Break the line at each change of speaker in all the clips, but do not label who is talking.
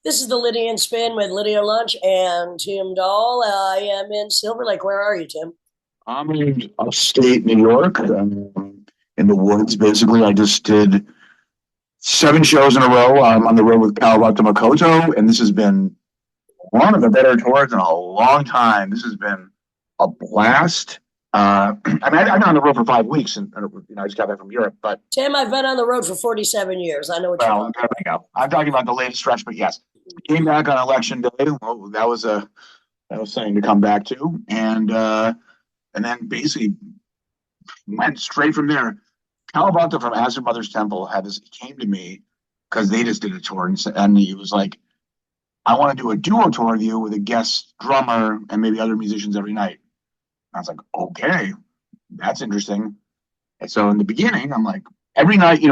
This is the Lydia and Spin with Lydia Lunch and Tim Dahl. I am in Silver Lake. Where are you, Tim?
I'm in upstate New York, in the woods, basically. I just did 7 shows in a row. I'm on the road with Calvato Makoto, and this has been one of the better tours in a long time. This has been a blast. I've been on the road for 5 weeks, and I just got back from Europe. But
Tim, I've been on the road for 47 years. I know what you're
well,
talking
there we go. I'm talking about the latest stretch, but yes, came back on election day. Well, that was something to come back to, and then basically went straight from there. Calabanta from Astor Mother's Temple came to me because they just did a tour, and he was like, I want to do a duo tour with you with a guest drummer and maybe other musicians every night. I was like, okay, that's interesting. And so in the beginning, I'm like, every night, me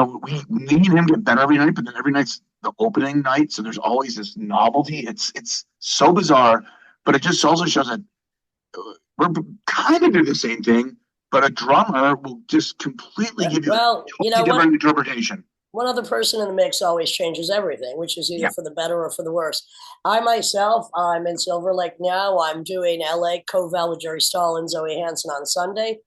and him get better every night, but then every night's the opening night. So there's always this novelty. It's so bizarre, but it just also shows that we're kind of do the same thing, but a drummer will just completely
about.
give you a
Well,
totally different interpretation.
one other person in the mix always changes everything, which is either
Yeah.
for the better or for the worse. I myself, I'm in Silver Lake now. I'm doing LA Co-Val with Jerry Stahl and Zoe Hansen on Sunday.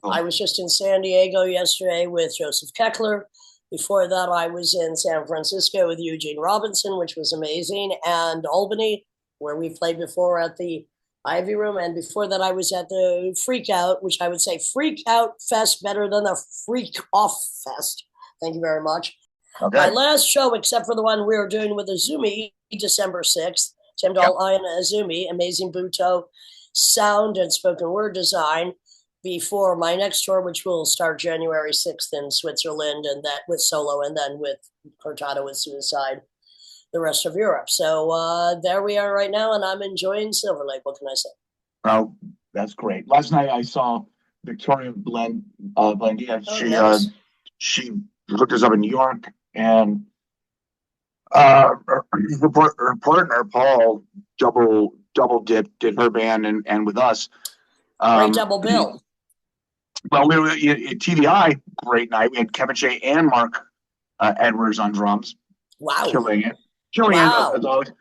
I
Oh,
was just in San Diego yesterday with Joseph Keckler. Before that, I was in San Francisco with Eugene Robinson, which was amazing, and Albany, where we played before at the Ivy Room. And before that, I was at the Freak Out, which I would say Freak Out Fest better than the Freak Off Fest. Thank you very much. My
okay.
last show, except for the one we were doing with Azumi, December 6th, Tim
Yep.
Dahl, Ian Azumi, amazing Buto sound and spoken word design before my next tour, which will start January 6th in Switzerland, and that with solo, and then with Cortado with Suicide, the rest of Europe. So there we are right now, and I'm enjoying Silver Lake. What can I say?
Oh, that's great. Last night I saw Victoria Blandia.
Oh,
She hooked us up in New York, and her partner Paul double did her band and with us.
great
Um,
double bill.
well, we were at TVI. Great night. We had Kevin Shea and Mark Edwards on drums,
Wow.
killing it, killing it
Wow.
as always.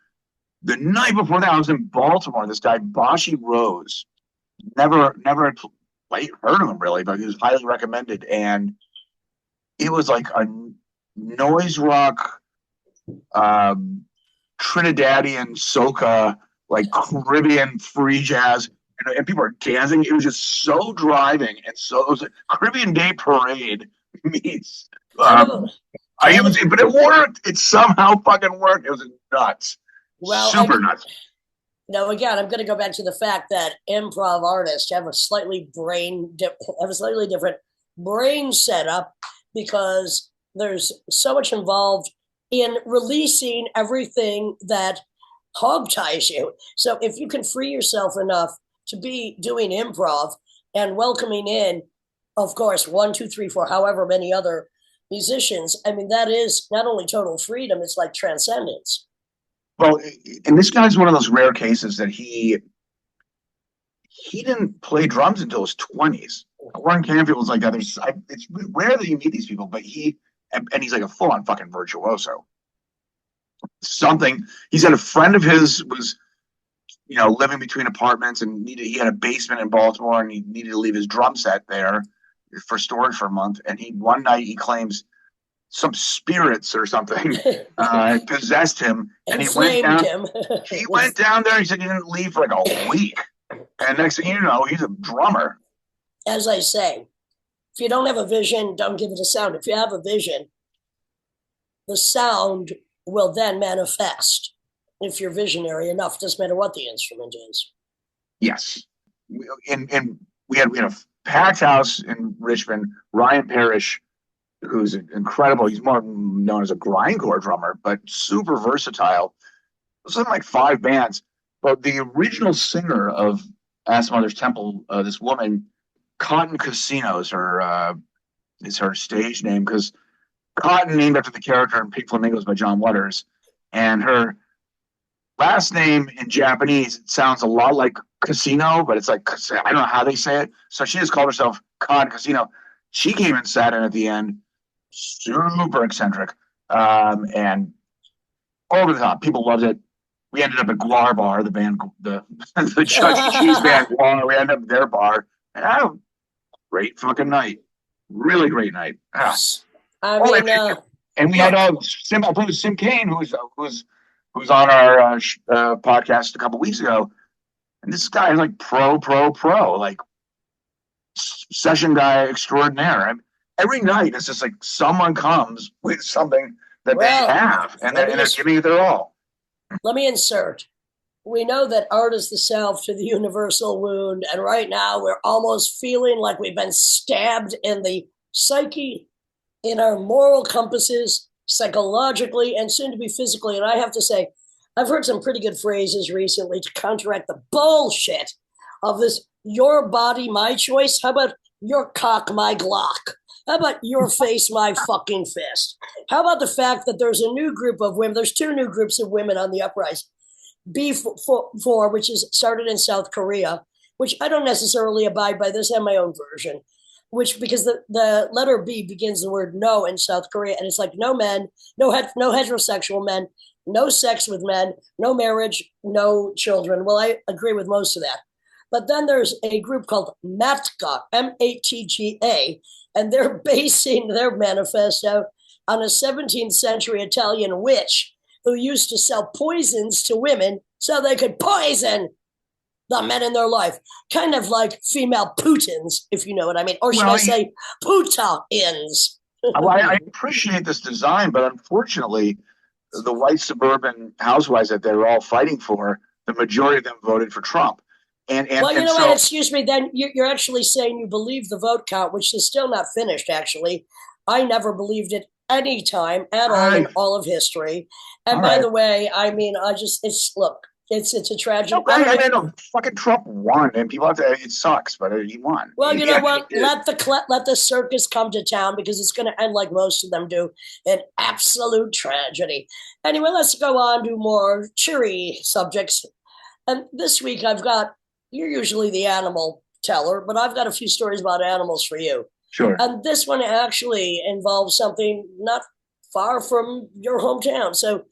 The night before that, I was in Baltimore. This guy Bashi Rose, never had heard of him really, but he was highly recommended, and it was like a noise rock, um, Trinidadian soca, like Caribbean free jazz, and people are dancing. It was just so driving, and so it was a Caribbean Day Parade meets.
Kind of, kind of.
But it worked. It somehow fucking worked. It was nuts,
Well, I
super nuts.
now again, I'm going to go back to the fact that improv artists have a have a slightly different brain setup because there's so much involved in releasing everything that hog ties you. So if you can free yourself enough to be doing improv and welcoming in, of course, one, two, three, four, however many other musicians, I mean, that is not only total freedom, it's like transcendence.
Well, and this guy's one of those rare cases that he didn't play drums until his 20s. Warren Canfield was like that. It's rare that you meet these people, but and he's like a full on fucking virtuoso. Something he said a friend of his was living between apartments and he had a basement in Baltimore and he needed to leave his drum set there for storage for a month. And one night he claims some spirits or something possessed him, and he went
Inflamed
down.
him.
He went down there. He said he didn't leave for like a week, and next thing you know, he's a drummer.
As I say, if you don't have a vision, don't give it a sound. If you have a vision, the sound will then manifest. If you're visionary enough, doesn't matter what the instrument is.
Yes, and we had a packed house in Richmond. Ryan Parrish, who's incredible. He's more known as a grindcore drummer, but super versatile. Something like 5 bands. But the original singer of Ask Mother's Temple, this woman, Cotton Casino is her stage name because Cotton named after the character in Pink Flamingos by John Waters, and her last name in Japanese it sounds a lot like casino, but it's like I don't know how they say it. So she just called herself Cotton Casino. She came and sat in at the end, super eccentric, and over the top. People loved it. We ended up at Guar Bar, the band, the Chuck E. Cheese band Guar. We ended up at their bar. And great fucking night. Really great night.
I mean,
and we had Sim. I played with Sim Kane, who's on our podcast a couple weeks ago. And this guy is like pro, like session guy extraordinaire. Every night it's just like someone comes with something that they have, and they're giving it their all.
Let me insert. We know that art is the salve to the universal wound, and right now we're almost feeling like we've been stabbed in the psyche, in our moral compasses, psychologically, and soon to be physically. And I have to say, I've heard some pretty good phrases recently to counteract the bullshit of this your body, my choice. How about your cock, my Glock? How about your face, my fucking fist? How about the fact that there's a new group of women, there's two new groups of women on the uprising. B4, which is started in South Korea, which I don't necessarily abide by this, and my own version, which because the letter B begins the word no in South Korea, and it's like no men, no heterosexual men, no sex with men, no marriage, no children. Well, I agree with most of that. But then there's a group called Matga, Matga, and they're basing their manifesto on a 17th century Italian witch who used to sell poisons to women so they could poison the men in their life. Kind of like female Putins, if you know what I mean. Or should I say Puta-ins?
I appreciate this design, but unfortunately, the white suburban housewives that they're all fighting for, the majority of them voted for Trump.
Well, you know what? Excuse me. Then you're actually saying you believe the vote count, which is still not finished, actually. I never believed it any time at all in all of history. And by the way, I mean, it's a tragedy.
No, fucking Trump won, and people have to. It sucks, but he won.
Well, you know what? Let the circus come to town because it's going to end like most of them do, an absolute tragedy. Anyway, let's go on to more cheery subjects. And this week you're usually the animal teller, but I've got a few stories about animals for you.
Sure.
And this one actually involves something not far from your hometown. So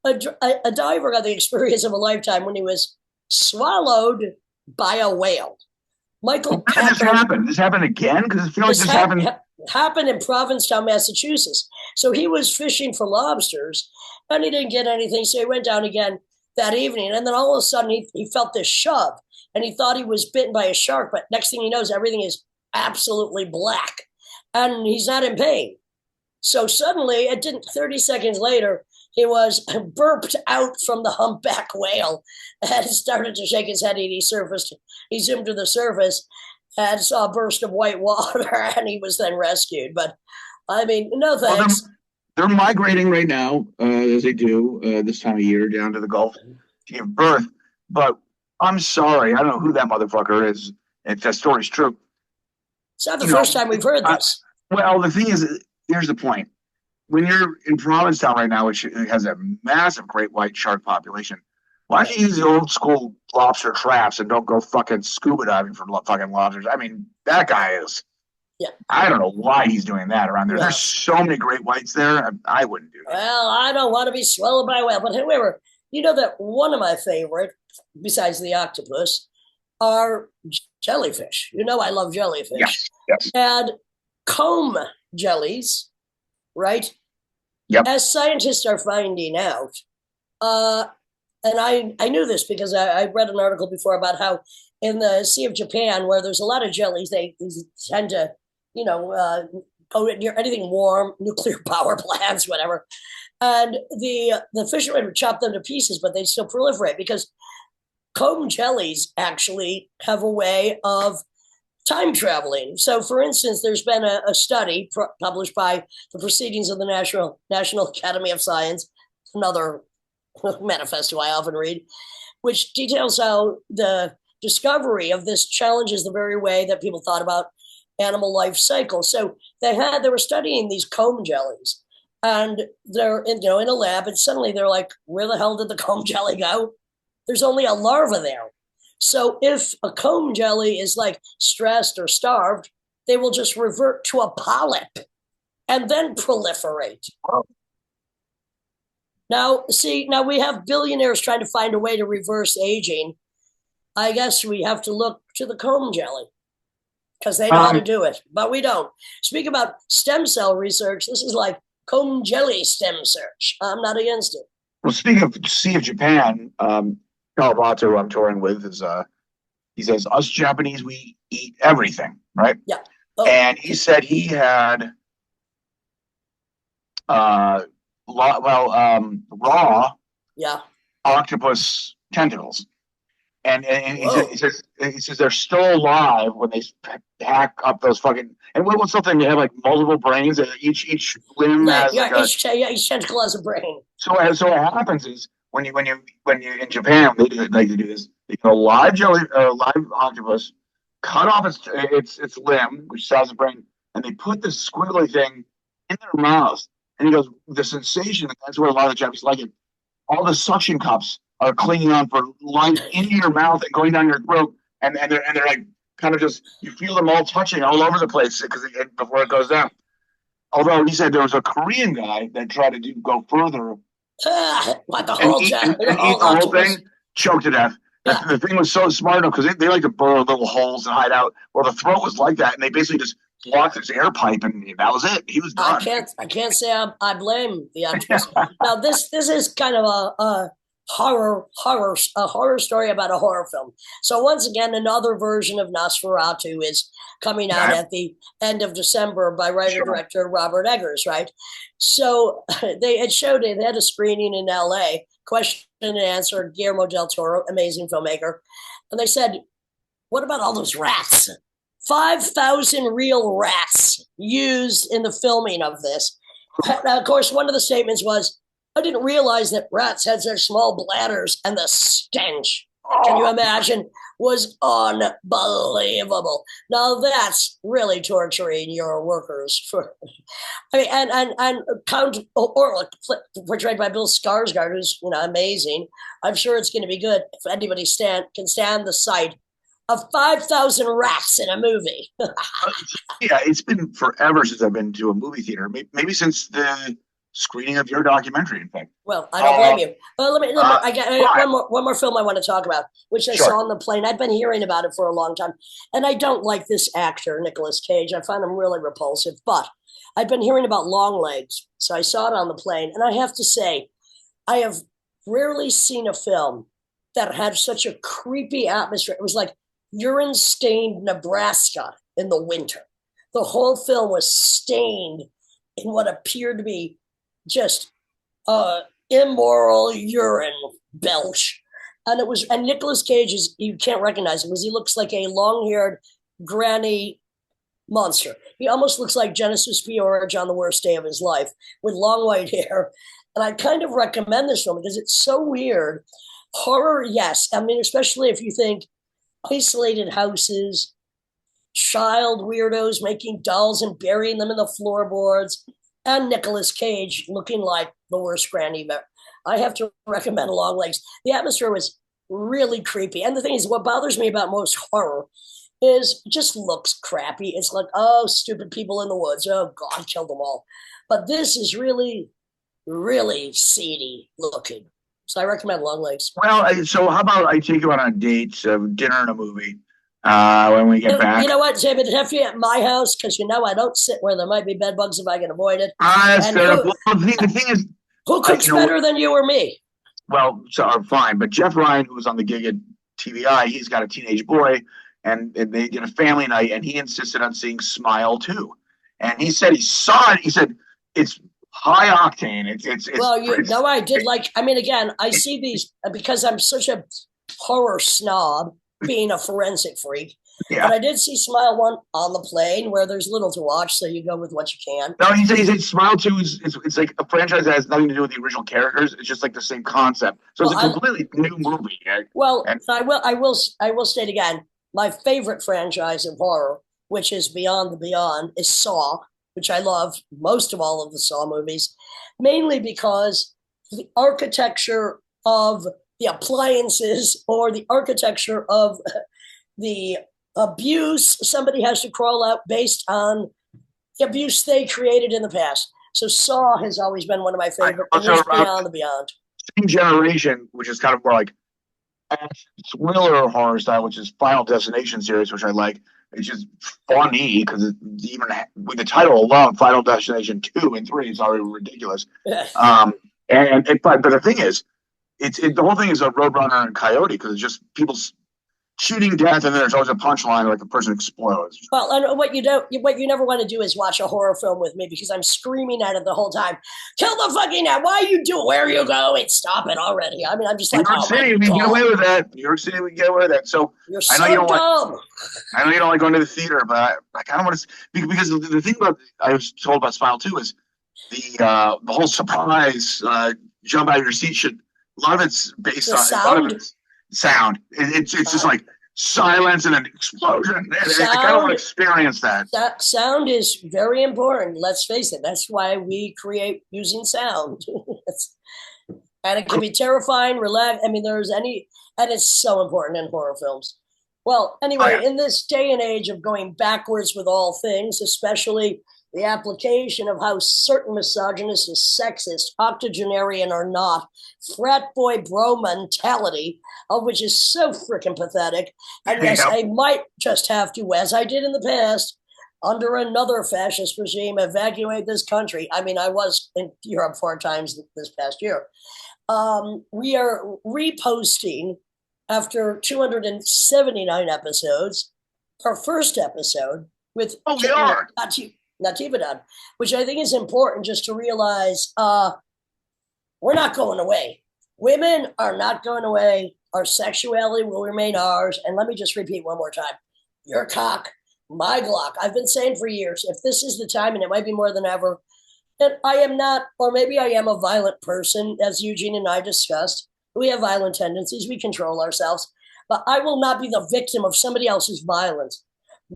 a diver got the experience of a lifetime when he was swallowed by a whale. Michael
When did this happen? This happened again? Because I feel like this
happened in Provincetown, Massachusetts. So he was fishing for lobsters, and he didn't get anything, so he went down again that evening. And then all of a sudden, he felt this shove, and he thought he was bitten by a shark, but next thing he knows, everything is absolutely black, and he's not in pain. So suddenly, 30 seconds later, he was burped out from the humpback whale and started to shake his head, and he zoomed to the surface and saw a burst of white water, and he was then rescued. But, I mean, no thanks.
Well, they're migrating right now, as they do this time of year, down to the Gulf to give birth. But I'm sorry, I don't know who that motherfucker is, if that story's true.
It's not the first time we've heard this.
Well, the thing is, here's the point. When you're in Provincetown right now, which has a massive great white shark population, why don't you use the old school lobster traps and don't go fucking scuba diving for fucking lobsters? I mean, that guy is.
Yeah.
I don't know why he's doing that around there. No. There's so many great whites there. I wouldn't do that.
Well, I don't want to be swallowed by a whale. But however, you know that one of my favorite, besides the octopus, are jellyfish. You know I love jellyfish.
Yes.
And comb jellies, right?
Yep.
As scientists are finding out, and I knew this because I read an article before about how in the Sea of Japan, where there's a lot of jellies, they tend to, go near anything warm, nuclear power plants, whatever. And the fishermen would chop them to pieces, but they still proliferate because comb jellies actually have a way of time traveling. So, for instance, there's been a study published by the Proceedings of the National Academy of Science, another manifesto I often read, which details how the discovery of this challenges the very way that people thought about animal life cycle. So they were studying these comb jellies, and they're in a lab, and suddenly they're like, where the hell did the comb jelly go? There's only a larva there. So if a comb jelly is like stressed or starved, they will just revert to a polyp and then proliferate. Now we have billionaires trying to find a way to reverse aging. I guess we have to look to the comb jelly because they know how to
Um,
do it, but we don't. Speak about stem cell research. This is like comb jelly stem search. I'm not against it.
well, speaking of Sea of Japan, Kawabato, who I'm touring with, is he says us Japanese we eat everything, right?
Yeah. Oh,
And he said he had uh, raw
yeah.
octopus tentacles. And
Whoa.
he says they're still alive when they hack up those fucking. And what's something they have like multiple brains? Each limb
Like,
has like a.
yeah, each tentacle has a brain.
So what happens is when you in Japan they do like to do this. They get a live octopus, cut off its limb, which has a brain, and they put this squiggly thing in their mouth. And he goes, the sensation. That's where a lot of the Japanese like it. All the suction cups are clinging on for life into your mouth and going down your throat, and they're like kind of just you feel them all touching all over the place before it goes down. Although he said there was a Korean guy that tried to go further
What the
and
whole the
eat
whole
the whole thing,
octopus?
choked to death.
Yeah,
The thing was so smart enough because they like to burrow little holes and hide out. Well, the throat was like that, and they basically just blocked his air pipe, and that was it. He was done.
I can't say I blame the octopus. Now this is kind of a horror story about a horror film. So once again, another version of Nosferatu is coming out
Yeah,
at the end of December by writer
sure.
director Robert Eggers, right? So they had a screening in L.A. Question and answer. Guillermo del Toro, amazing filmmaker, and they said, "What about all those rats? 5,000 real rats used in the filming of this." Now, of course, one of the statements was, I didn't realize that rats had such small bladders, and the stench, can you
Oh,
imagine, was unbelievable. Now that's really torturing your workers for. I mean, and Count Orlick, portrayed by Bill Skarsgård, who's amazing. I'm sure it's going to be good if anybody can stand the sight of 5,000 rats in a movie.
yeah, it's been forever since I've been to a movie theater. Maybe since the screening of your documentary, in fact.
Well, I don't
Uh,
blame you. But let me I got
but
one more film I want to talk about, which I
sure,
saw on the plane. I've been hearing about it for a long time, and I don't like this actor, Nicolas Cage. I find him really repulsive. But I've been hearing about Longlegs, so I saw it on the plane, and I have to say, I have rarely seen a film that had such a creepy atmosphere. It was like urine-stained Nebraska in the winter. The whole film was stained in what appeared to be just immoral urine belch. And Nicolas Cage is, you can't recognize him because he looks like a long haired granny monster. He almost looks like Genesis P-Orridge on the worst day of his life with long white hair. And I kind of recommend this film because it's so weird. Horror, yes. I mean, especially if you think isolated houses, child weirdos making dolls and burying them in the floorboards, and Nicolas Cage looking like the worst granny ever. I have to recommend Longlegs. The atmosphere was really creepy. And the thing is, what bothers me about most horror is it just looks crappy. It's like, oh, stupid people in the woods. Oh, God, kill them all. But this is really, really seedy looking. So I recommend Longlegs.
so how about I take you on a date, dinner and a movie, when we get
You
back?
know what, David? Have you at my house? Because I don't sit where there might be bed bugs if I can avoid it.
That's
And
fair enough. Well, the thing is,
who cooks better than you or me?
well, so fine. But Jeff Ryan, who was on the gig at TVI, he's got a teenage boy, and they did a family night, and he insisted on seeing Smile too. And he said he saw it. He said it's high octane.
Well,
it's
I did like. I mean, again, I see these because I'm such a horror snob, being a forensic freak.
yeah.
But I did see Smile One on the plane, where there's little to watch, so you go with what you can.
No, he said Smile 2 is it's like a franchise that has nothing to do with the original characters. It's just like the same concept. So it's
Well,
a completely new movie. Right?
well,
And
I will state again. My favorite franchise of horror, which is Beyond the Beyond, is Saw, which I love most of all of the Saw movies, mainly because the architecture of the appliances or the architecture of the abuse somebody has to crawl out based on the abuse they created in the past. So Saw has always been one of my favorite, and
So,
Beyond the Beyond.
same generation, which is kind of more like action thriller horror style, which is Final Destination series, which I like. It's just funny because even with the title alone, Final Destination 2 and 3 is already ridiculous. But the thing is, the whole thing is a Roadrunner and Coyote because it's just people shooting death, and then there's always a punchline like the person explodes.
Well, and what you never want to do is watch a horror film with me because I'm screaming at it the whole time. Kill the fucking net! Why are you doing? Where are you going? Stop it already! I mean, I'm just like,
New York City, we can get away with that. New York City, we can get away with that. So
you're so dumb.
I know you don't like going to the theater, but I kind of want to because the thing about I was told about Smile 2 is the whole surprise jump out of your seat should a lot of it's based on
sound.
A lot of it's sound. It's just like silence and an explosion. I kind of want to experience that.
Sound is very important. Let's face it. That's why we create using sound. And it can be terrifying, relax. I mean, and it's so important in horror films. Well, anyway, in this day and age of going backwards with all things, especially the application of how certain misogynist and sexist, octogenarian or not, frat boy bro mentality, which is so freaking pathetic. And yes, I might just have to, as I did in the past, under another fascist regime, evacuate this country. I mean, I was in Europe 4 times this past year. We are reposting after 279 episodes, our first episode with Nativadad, which I think is important just to realize we're not going away. Women are not going away. Our sexuality will remain ours. And let me just repeat one more time. Your cock, my Glock. I've been saying for years, if this is the time, and it might be more than ever, that I am not, or maybe I am a violent person, as Eugene and I discussed. We have violent tendencies. We control ourselves. But I will not be the victim of somebody else's violence,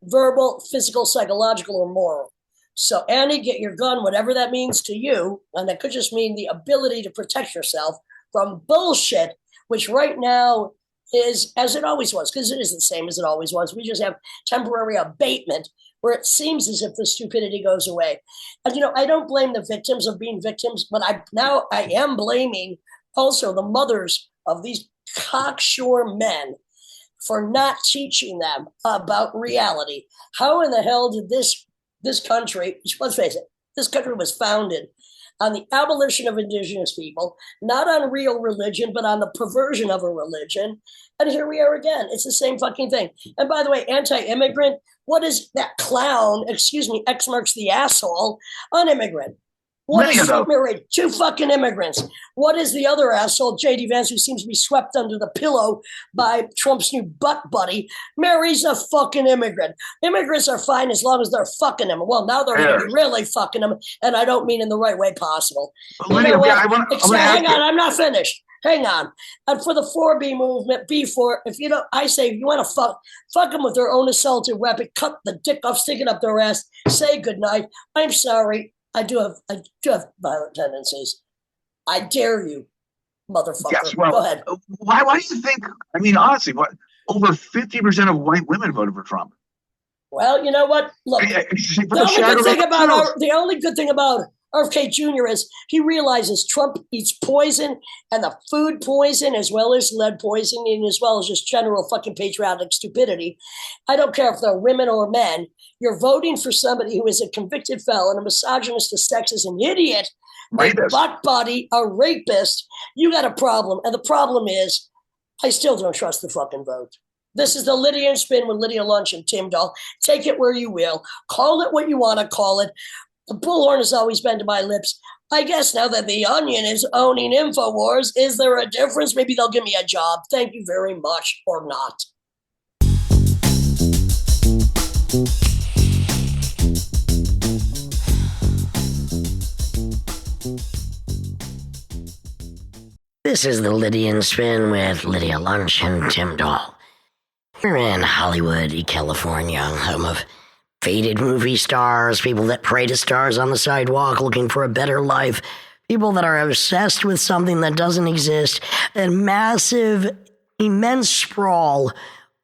verbal, physical, psychological, or moral. So, Annie, get your gun, whatever that means to you. And that could just mean the ability to protect yourself from bullshit, which right now is as it always was, because it is the same as it always was. We just have temporary abatement where it seems as if the stupidity goes away. And, I don't blame the victims of being victims, but I am blaming also the mothers of these cocksure men for not teaching them about reality. How in the hell did this country, let's face it, this country was founded on the abolition of indigenous people, not on real religion, but on the perversion of a religion. And here we are again. It's the same fucking thing. And by the way, anti-immigrant, what is that clown, X marks the asshole, on immigrant? What is Trump married? 2 fucking immigrants. What is the other asshole, J.D. Vance, who seems to be swept under the pillow by Trump's new butt buddy, marries a fucking immigrant? Immigrants are fine as long as they're fucking him. Well, now they're going to be really fucking him, and I don't mean in the right way possible.
Lydia,
hang on, I'm not finished. Hang on. And for the 4B movement, B4, if you want to fuck them with their own assaulted weapon, cut the dick off, stick it up their ass, say goodnight. I'm sorry. I do have violent tendencies. I dare you, motherfucker.
Yes, well, go
ahead.
Why do you think? I mean, honestly, over 50% of white women voted for Trump?
Well, you know what? Look, the only good thing about RFK Jr. is he realizes Trump eats poison, and the food poison, as well as lead poisoning, as well as just general fucking patriotic stupidity. I don't care if they're women or men. You're voting for somebody who is a convicted felon, a misogynist, a sexist, an idiot, a butt body, a rapist. You got a problem. And the problem is, I still don't trust the fucking vote. This is the Lydia and Spin with Lydia Lunch and Tim Dahl. Take it where you will. Call it what you want to call it. The bullhorn has always been to my lips. I guess now that the Onion is owning InfoWars, is there a difference? Maybe they'll give me a job. Thank you very much, or not.
This is the Lydia and Spin with Lydia Lunch and Tim Dahl. We're in Hollywood, California, home of faded movie stars, people that pray to stars on the sidewalk looking for a better life, people that are obsessed with something that doesn't exist, a massive, immense sprawl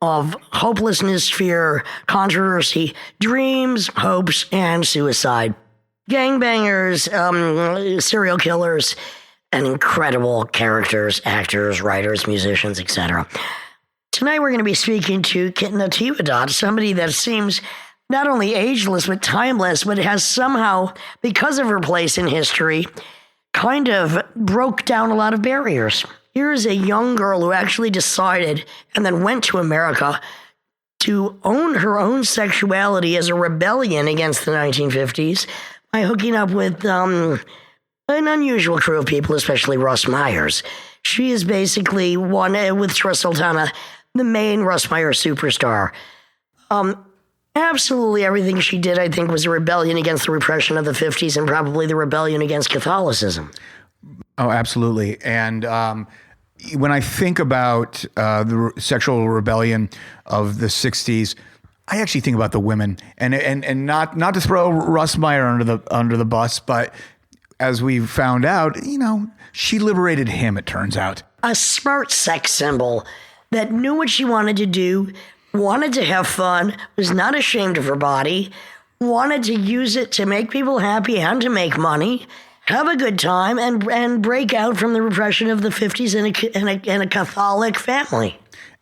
of hopelessness, fear, controversy, dreams, hopes, and suicide. gangbangers, serial killers, and incredible characters, actors, writers, musicians, etc. Tonight we're going to be speaking to Kitten Natividad, somebody that seems not only ageless but timeless, but has somehow, because of her place in history, kind of broke down a lot of barriers. Here's a young girl who actually decided and then went to America to own her own sexuality as a rebellion against the 1950s by hooking up with an unusual crew of people, especially Russ Meyers. She is basically one, with Shra Sultana, the main Russ Meyer superstar. Absolutely everything she did, I think, was a rebellion against the repression of the 50s and probably the rebellion against Catholicism.
Oh, absolutely. And when I think about the sexual rebellion of the 60s, I actually think about the women, and not to throw Russ Meyer under the bus, but as we found out, she liberated him, it turns out.
A smart sex symbol that knew what she wanted to do, wanted to have fun, was not ashamed of her body, wanted to use it to make people happy and to make money, have a good time, and break out from the repression of the 50s in a Catholic family.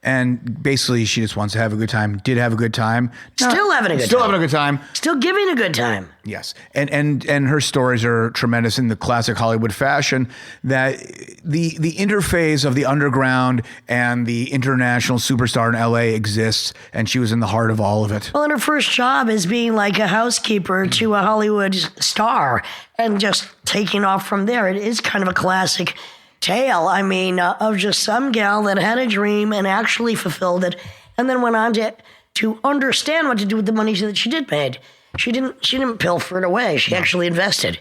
And basically, she just wants to have a good time. Did have a good time.
Still having a good time. Still giving a good time.
Yes. And her stories are tremendous in the classic Hollywood fashion, that the interface of the underground and the international superstar in LA exists, and she was in the heart of all of it.
Well, and her first job is being like a housekeeper to a Hollywood star and just taking off from there. It is kind of a classic tale, of just some gal that had a dream and actually fulfilled it, and then went on to understand what to do with the money that she did made. She didn't pilfer it away. She actually invested.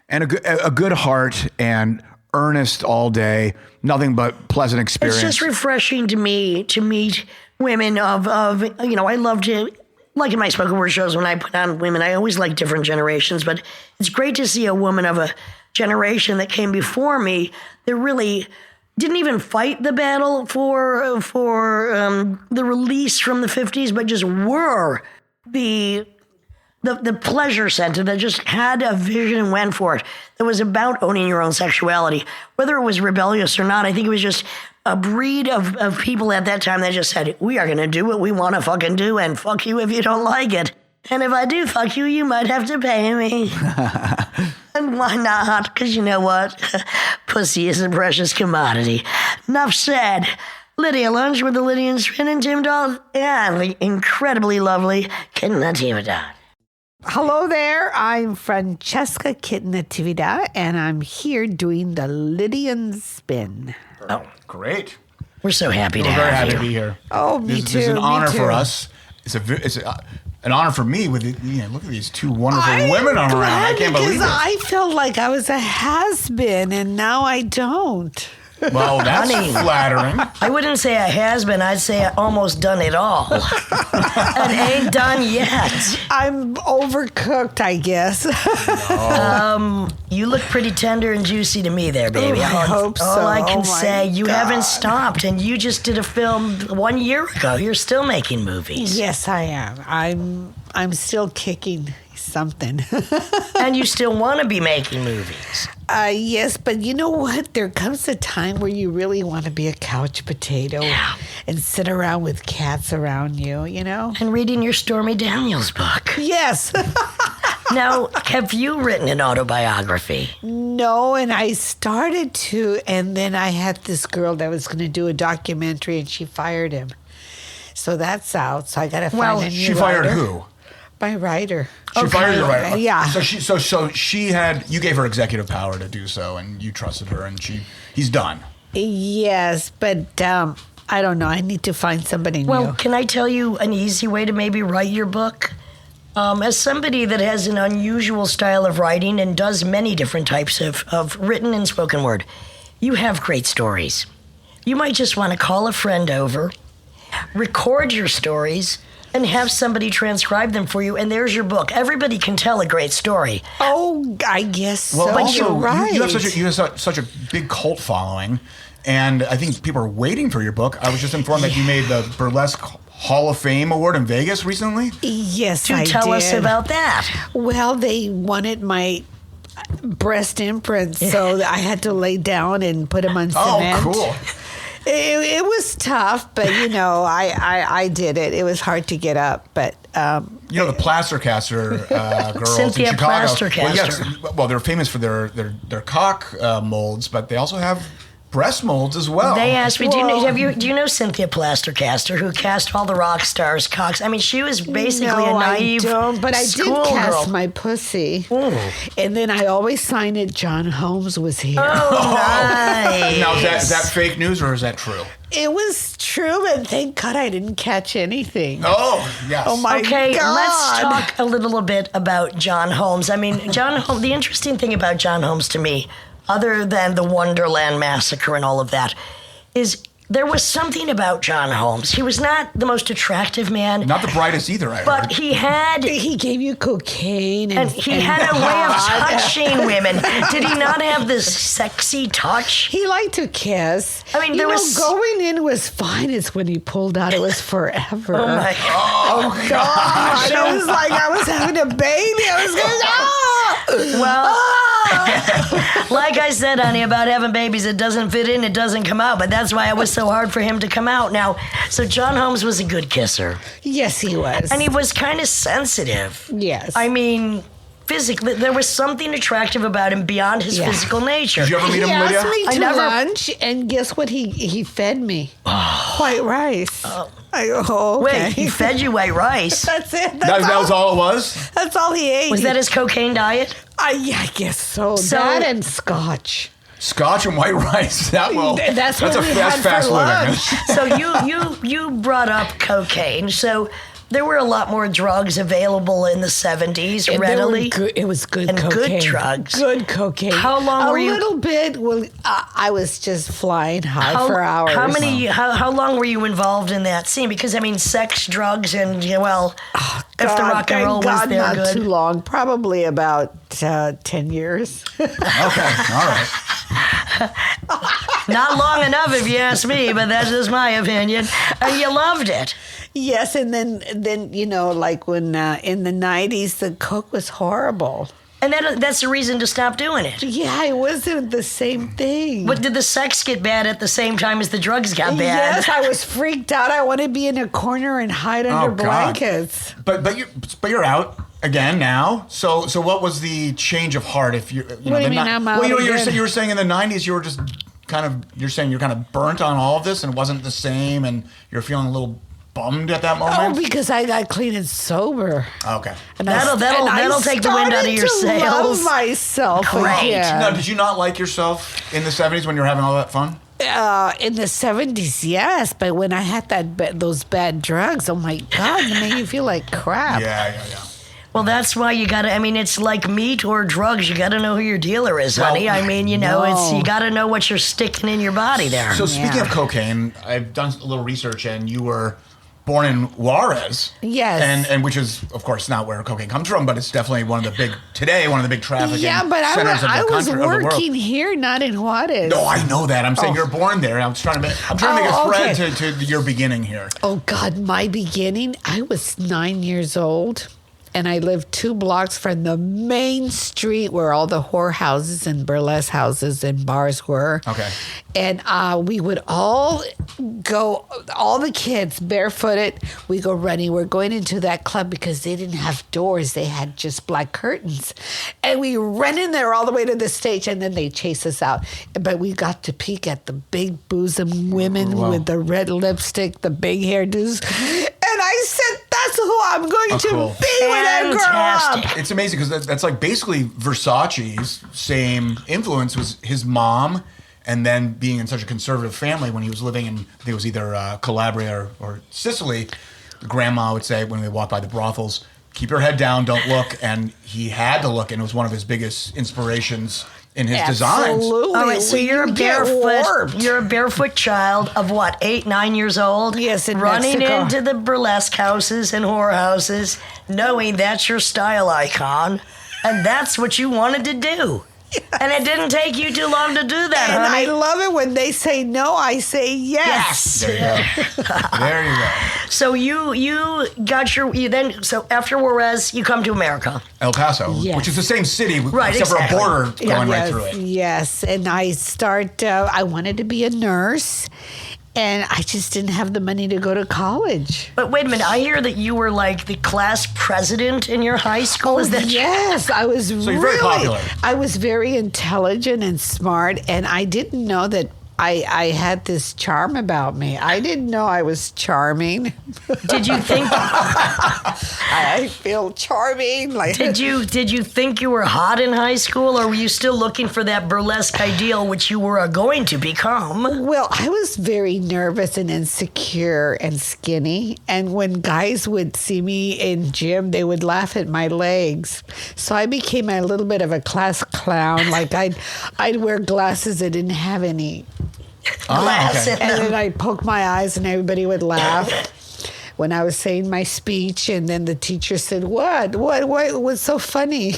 And a good heart and earnest all day. Nothing but pleasant experience.
It's just refreshing to me to meet women of I love to, like in my spoken word shows when I put on women, I always like different generations, but it's great to see a woman of a generation that came before me that really didn't even fight the battle for the release from the 50s, but just were the pleasure center that just had a vision and went for it. That was about owning your own sexuality. Whether it was rebellious or not, I think it was just a breed of people at that time that just said, we are going to do what we want to fucking do, and fuck you if you don't like it. And if I do fuck you, you might have to pay me. And why not? Because you know what? Pussy is a precious commodity. Enough said. Lydia Lunch with the Lydia and Tim Doll and the incredibly lovely Kitten Natividad.
Hello there. I'm Francesca Kitten Natividad, and I'm here doing the Lydian spin.
Oh, great.
We're so happy to
We're very
have
happy
you.
to be here.
Oh, me too.
It's an honor
me too.
for us. It's an honor for me with look at these two wonderful women around. I can't believe it.
I felt like I was a has-been, and now I don't.
Well, that's flattering.
I wouldn't say I has been. I'd say I almost done it all. And ain't done yet.
I'm overcooked, I guess.
No.
You look pretty tender and juicy to me there, baby.
Oh, I hope so.
All I can
Oh, my
say, you
God.
haven't stopped, and you just did a film 1 year ago. You're still making movies.
Yes, I am. I'm still kicking something.
And you still want to be making movies.
Yes, but you know what? There comes a time where you really want to be a couch potato and sit around with cats around you,
And reading your Stormy Daniels book.
Yes.
Now, have you written an autobiography?
No, and I started to, and then I had this girl that was going to do a documentary, and she fired him. So that's out. So I got to find a new
She fired
writer.
who?
My writer.
She fired your writer.
Yeah.
So she you gave her executive power to do so, and you trusted her, and he's done.
Yes, but I don't know. I need to find somebody new.
Well, can I tell you an easy way to maybe write your book? As somebody that has an unusual style of writing and does many different types of written and spoken word, you have great stories. You might just want to call a friend over, record your stories, and have somebody transcribe them for you, and there's your book. Everybody can tell a great story.
Oh, I guess
Well,
so.
also,
You're right.
you have such a big cult following, and I think people are waiting for your book. I was just informed that you made the Burlesque Hall of Fame award in Vegas recently?
Yes,
Do
I
tell
did.
us about that.
Well, they wanted my breast imprints, so I had to lay down and put them on cement.
Oh, cool.
It was tough, but I did it. It was hard to get up, but
The plaster caster girls
Cynthia
in Chicago.
Plastercaster.
Well, they're famous for their cock molds, but they also have breast molds as well.
They asked me, do you know Cynthia Plastercaster, who cast all the rock stars' cocks? I mean, she was basically a naive
I don't, but I did
schoolgirl.
cast my pussy. And then I always signed it, John Holmes was here.
Oh, nice.
Now, is that fake news or is that true?
It was true, but thank God I didn't catch anything.
Oh, yes.
Oh, my
Okay,
God.
let's talk a little bit about John Holmes. I mean, John Holmes, the interesting thing about John Holmes to me, other than the Wonderland Massacre and all of that, is there was something about John Holmes. He was not the most attractive man.
Not the brightest either, I
But
heard.
He gave you cocaine.
and he had a way of touching women. Did he not have this sexy touch?
He liked to kiss.
I mean, there was-
going in was fine. It's when he pulled out, it was forever.
Oh my
Oh, God. It was like I was having a baby. I was going,
Well, like I said, honey, about having babies, it doesn't fit in, it doesn't come out. But that's why it was so hard for him to come out. Now, so John Holmes was a good kisser.
Yes, he was.
And he was kind of sensitive.
Yes.
I mean, physically, there was something attractive about him beyond his physical nature.
Did you ever meet
He
him, Lydia?
asked me
I
to
never-
lunch, and guess what? He fed me white rice. I go, oh, okay.
Wait, he fed you white rice?
That's it.
That was all it was?
That's all he ate.
Was that his cocaine diet?
Yeah, I guess so.
So-
That and scotch.
Scotch and white rice. That's
what we had for
fast
lunch.
living.
So you brought up cocaine. So there were a lot more drugs available in the 70s
And they were
readily.
good- it was good
And good
cocaine.
drugs.
Good cocaine.
How long were you-
A little bit. Well, I was just flying high for hours.
How long were you involved in that scene? Because I mean, sex, drugs, and if the rock and roll was there,
not
good.
too long. Probably about 10 years.
Okay, all right.
Not long enough, if you ask me, but that's just my opinion. And you loved it.
Yes, and then like when in the 90s, the coke was horrible.
And that's the reason to stop doing it.
Yeah, it wasn't the same thing.
But did the sex get bad at the same time as the drugs got bad?
Yes, I was freaked out. I want to be in a corner and hide under
God.
blankets.
But you're out again now. So what was the change of heart? If you
What do you mean I'm out
Well,
again?
you were saying in the 90s you were just you're saying you're kind of burnt on all of this and it wasn't the same and you're feeling a little bummed at that
Oh,
moment.
because I got clean and sober.
Okay.
And
That'll take the wind out of your
started to
sails.
love myself
Great.
again.
Now, did you not like yourself in the 70s when you were having all that fun?
In the 70s, yes, but when I had those bad drugs, oh my God, it made you feel like crap.
Yeah.
Well, that's why you gotta. I mean, it's like meat or drugs. You gotta know who your dealer is, honey.
Well,
I mean, you gotta know what you're sticking in your body there.
So speaking of cocaine, I've done a little research, and you were born in Juarez.
Yes.
And which is, of course, not where cocaine comes from, but it's definitely one of the big trafficking
Yeah, but
centers
I
of the
was
country, of the world.
working here, not in Juarez.
No, I know that. I'm saying you're born there. I'm trying to make a thread to your beginning here.
Oh God, my beginning, I was 9 years old. And I lived 2 blocks from the main street where all the whorehouses and burlesque houses and bars were.
Okay.
And we would all go, all the kids barefooted, we go running. We're going into that club because they didn't have doors. They had just black curtains. And we ran in there all the way to the stage and then they chased us out. But we got to peek at the big bosom women with the red lipstick, the big hairdos. And I said, that's who I'm going to
cool.
be when I grow up.
Fantastic.
It's amazing because that's like basically Versace's same influence was his mom, and then being in such a conservative family when he was living in, I think it was either Calabria or Sicily. The grandma would say when they walked by the brothels, keep your head down, don't look. And he had to look, and it was one of his biggest inspirations in his designs.
Absolutely.
All right, so you're a barefoot child of what, 8, 9 years old?
Yes, in
running
Mexico.
into the burlesque houses and whorehouses, knowing that's your style icon, and that's what you wanted to do. And it didn't take you too long to do that,
And
honey.
I love it when they say no, I say yes.
There you go. There you go.
So you got so after Juarez, you come to America.
El Paso,
Yes.
which is the same city,
Right,
except
exactly.
for a border going right
yes,
through it.
Yes, and I wanted to be a nurse, and I just didn't have the money to go to college.
But wait a minute, I hear that you were like the class president in your high school. Is that
Yes, I was
you're very popular.
I was very intelligent and smart, and I didn't know that I had this charm about me. I didn't know I was charming.
Did you think?
I feel charming. Like
Did you think you were hot in high school, or were you still looking for that burlesque ideal, which you were going to become?
Well, I was very nervous and insecure and skinny. And when guys would see me in gym, they would laugh at my legs. So I became a little bit of a class clown. Like I'd wear glasses that didn't have any.
Glass
okay.
in
And
them.
then I'd poke my eyes and everybody would laugh when I was saying my speech. And then the teacher said, What was so funny?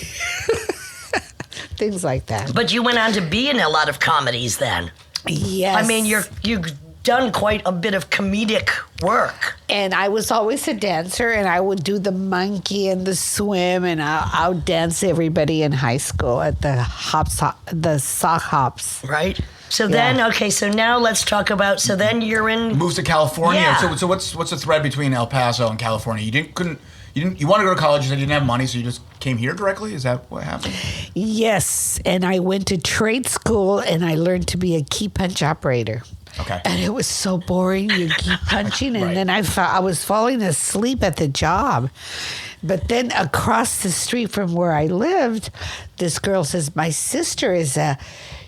Things like that.
But you went on to be in a lot of comedies then.
Yes.
I mean, you've done quite a bit of comedic work.
And I was always a dancer, and I would do the monkey and the swim, and I would dance everybody in high school at the sock hops.
Right. So then, okay. So now let's talk about. So then you're in.
Moves to California.
Yeah.
So what's the thread between El Paso and California? You want to go to college, you said you didn't have money, so you just came here directly? Is that what happened?
Yes, and I went to trade school, and I learned to be a key punch operator.
Okay.
And it was so boring. You keep punching, and
Right.
then I was falling asleep at the job. But then across the street from where I lived, this girl says, my sister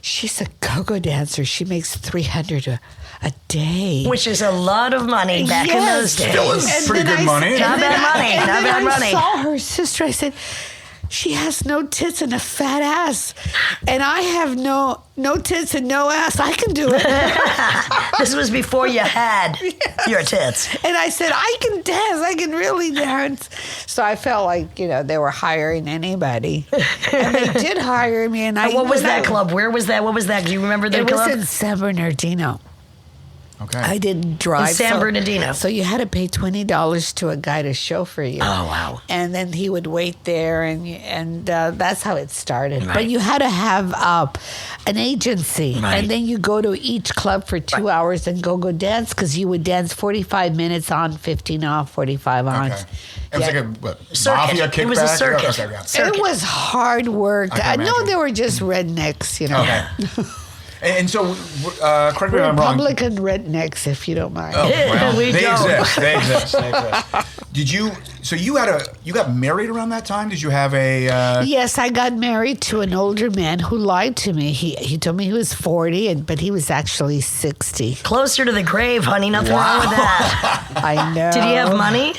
she's a go-go dancer. She makes $300 a day.
Which is a lot of money back in those days.
Still is
And
pretty
then
good money.
Not bad money.
And
Not
then
bad money.
I saw her sister. I said, she has no tits and a fat ass, and I have no tits and no ass. I can do it.
This was before you had your tits.
And I said, I can dance. I can really dance. So I felt like, they were hiring anybody. And they did hire me. And
What was that club? Where was that? What was that? Do you remember the
It
club?
was in San Bernardino.
Okay.
I didn't drive.
In San Bernardino.
So you had to pay $20 to a guy to chauffeur you.
Oh, wow.
And then he would wait there, and that's how it started.
Right.
But you had to have an agency,
Right.
and then you go to each club for 2 hours and go dance, because you would dance 45 minutes on, 15 off, 45 on.
Okay. It was like a
Circuit.
mafia kickback?
It was a circuit.
Okay, yeah.
Circuit.
It was hard work.
I can
I know
imagine.
they were just rednecks,
Okay. And so, correct me if I'm wrong.
Republican rednecks, if you don't mind.
Oh, well,
We
they
don't.
exist. They exist. Did you? So you got married around that time? Did you have a?
Yes, I got married to an older man who lied to me. He told me he was 40, but he was actually 60.
Closer to the grave, honey. Nothing wrong with that.
I know.
Did he have money?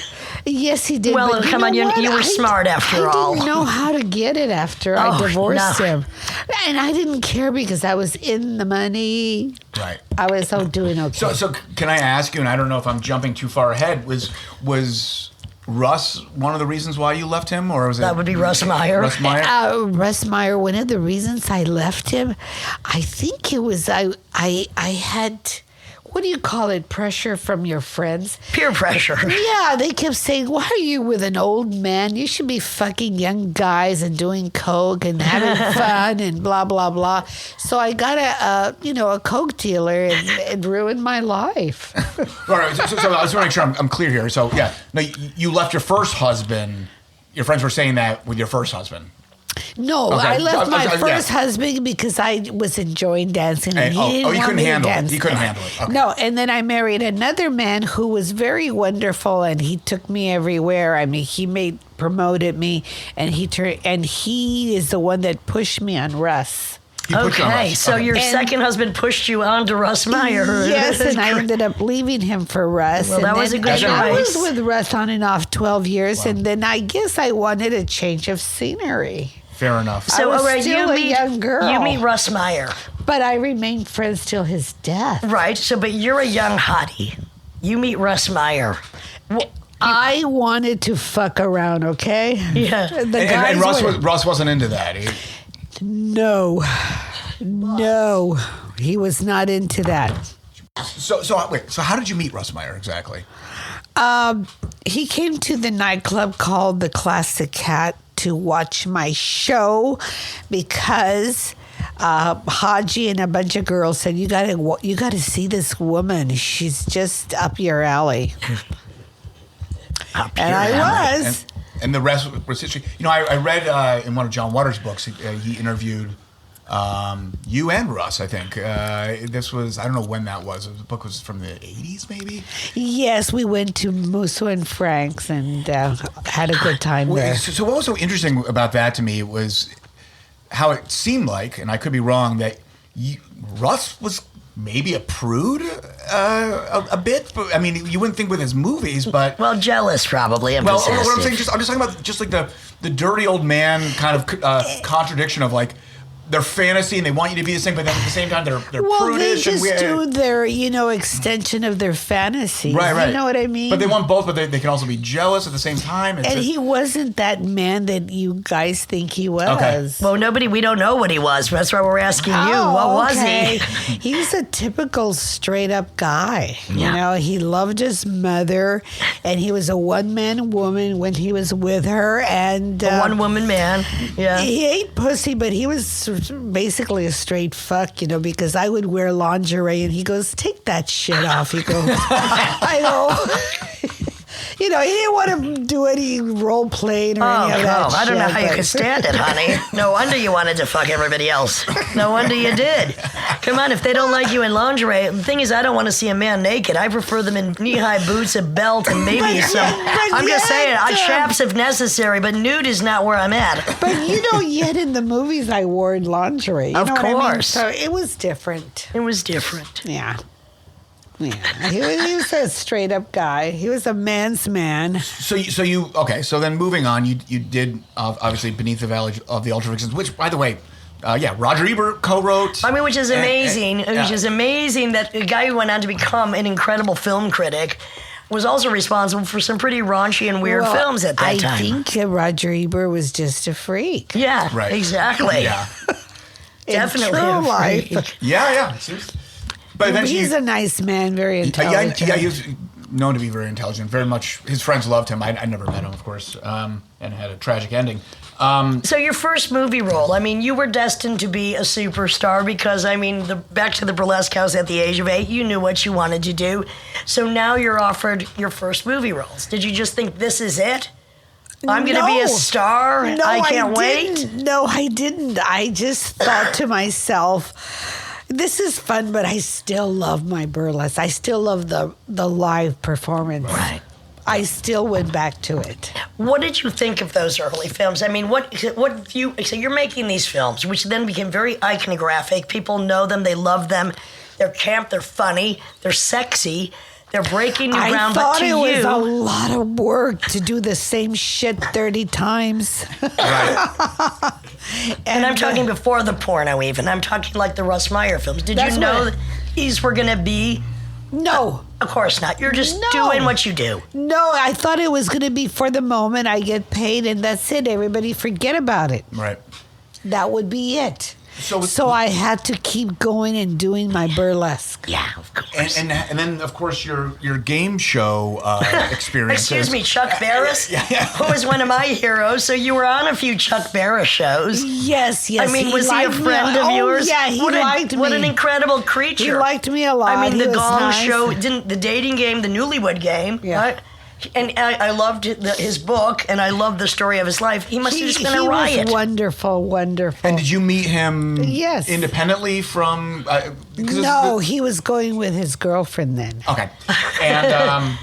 Yes, he did.
Well,
but
come
know
on, you
what?
were smart after all.
I didn't know how to get it after I
Oh,
divorced
no.
him. And I didn't care because I was in the money.
Right.
I was doing okay.
So can I ask you? And I don't know if I'm jumping too far ahead. Was Russ one of the reasons why you left him, or was it
That would be Russ Meyer.
Russ Meyer?
Russ Meyer, one of the reasons I left him, I think it was I had, what do you call it, pressure from your friends?
Peer pressure.
Yeah, they kept saying, why are you with an old man? You should be fucking young guys and doing coke and having fun and blah, blah, blah. So I got a coke dealer, and it ruined my life.
All right. So I just want to make sure I'm clear here. So yeah, no, you left your first husband. Your friends were saying that with your first husband.
No,
Okay.
I left my
Yeah.
first husband because I was enjoying dancing, and
And-
he didn't
you
want
couldn't
me to
handle it.
dance.
You couldn't handle it. Okay.
No, and then I married another man who was very wonderful, and he took me everywhere. I mean, he promoted me, and he is the one that pushed me on Russ.
He put you on
Okay,
Russ.
so your
And-
second husband pushed you on to Russ Meyer.
Yes, and I ended up leaving him for Russ.
Well,
and
that was
then
a good
I was
choice.
with Russ on and off 12 years, and then I guess I wanted a change of scenery.
Fair enough.
So,
was
all right,
still a young girl.
You meet Russ Meyer.
But I remained friends till his death.
Right. So, but you're a young hottie. You meet Russ Meyer.
I wanted to fuck around, okay?
Yeah.
The guys
And
were-
Russ wasn't into that.
No, he was not into that.
So wait. So how did you meet Russ Meyer exactly?
He came to the nightclub called the Classic Cat to watch my show because Haji and a bunch of girls said, you gotta see this woman. She's just up your alley. And I was.
And the rest was history. You know, I read in one of John Waters' books, he interviewed you and Russ, I think. This was, I don't know when that was. The book was from the 80s, maybe?
Yes, we went to Musso and Frank's and had a good time there.
So what was so interesting about that to me was how it seemed like, and I could be wrong, that Russ was maybe a prude a bit. But, I mean, you wouldn't think with his movies, but...
Well, jealous probably.
Well, what I'm saying, I'm just talking about just like the dirty old man kind of contradiction of like, their fantasy and they want you to be the same, but then at the same time they're prudish.
They just do their, extension of their fantasy.
Right.
You know what I mean?
But they want both, but they can also be jealous at the same time.
He wasn't that man that you guys think he was.
Okay.
Well, we don't know what he was. That's why we're asking you. What was he?
He was a typical straight up guy. Yeah. He loved his mother and he was a one-man woman when he was with her. And
a one-woman man. Yeah.
He ate pussy, but he was basically a straight fuck, because I would wear lingerie and he goes, take that shit off. He goes, I know. He didn't want to do any role playing or any of that shit.
I don't know how you could stand it, honey. No wonder you wanted to fuck everybody else. No wonder you did. Come on, if they don't like you in lingerie, the thing is, I don't want to see a man naked. I prefer them in knee-high boots, a belt, and maybe I'm just saying, chaps if necessary, but nude is not where I'm at.
But yet in the movies I wore lingerie. You
of
know
course.
What I mean? So it was different.
It was different.
Yeah. Yeah, he was a straight up guy. He was a man's man.
So then moving on, you did obviously Beneath the Valley of the Ultra Vixens, which by the way, Roger Ebert co-wrote.
I mean, which is amazing. Which is amazing that a guy who went on to become an incredible film critic was also responsible for some pretty raunchy and weird films at that time.
I think Roger Ebert was just a freak.
Yeah,
right.
Exactly.
Yeah,
definitely
true
a freak.
life.
Yeah. But eventually,
he's a nice man, very intelligent.
Yeah, he was known to be very intelligent. Very much, his friends loved him. I never met him, of course, and it had a tragic ending.
So your first movie role, I mean, you were destined to be a superstar because, I mean, back to the Burlesque house at the age of 8, you knew what you wanted to do. So now you're offered your first movie roles. Did you just think this is it? I'm going to be a star.
No,
I can't wait.
No, I didn't. I just thought to myself, this is fun, but I still love my burlesque. I still love the live performance.
Right.
I still went back to it.
What did you think of those early films? I mean, so you're making these films, which then became very iconographic. People know them, they love them. They're camp, they're funny, they're sexy. They're breaking new ground, but to you...
I thought it was a lot of work to do the same shit 30 times.
Right.
and I'm talking before the porno even. I'm talking like the Russ Meyer films. Did you know these were going to be...
No.
Of course not. You're just doing what you do.
No, I thought it was going to be for the moment. I get paid and that's it. Everybody forget about it.
Right.
That would be it.
So
I had to keep going and doing my burlesque.
Yeah, of course.
And then, of course, your game show experiences.
Excuse me, Chuck Barris, who was one of my heroes. So you were on a few Chuck Barris shows.
Yes.
I mean, was he a friend of yours?
Yeah, he liked me.
What an incredible creature.
He liked me a lot.
I mean, the Gong
nice.
Show, the dating game, the Newlywed Game.
Yeah.
Right? And I loved his book, and I loved the story of his life. He must have just been a riot.
He was wonderful.
And did you meet him independently from...
no, he was going with his girlfriend then.
Okay. And...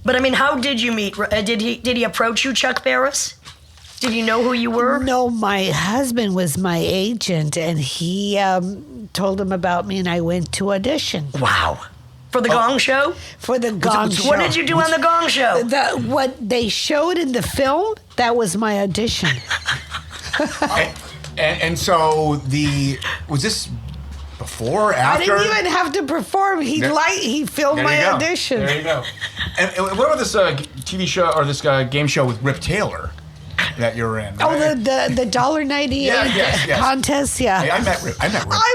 But, I mean, how did you meet? Did he approach you, Chuck Barris? Did you know who you were?
No, my husband was my agent, and he told him about me, and I went to audition.
Wow. For the Gong Show?
For the Gong Show.
What did you do on the Gong Show?
What they showed in the film, that was my audition.
and so was this before, after?
I didn't even have to perform. He filmed my audition.
There you go. And what about this TV show or this game show with Rip Taylor? that you were in.
Oh, the $1.98 contest. Yeah,
I met Rip.
I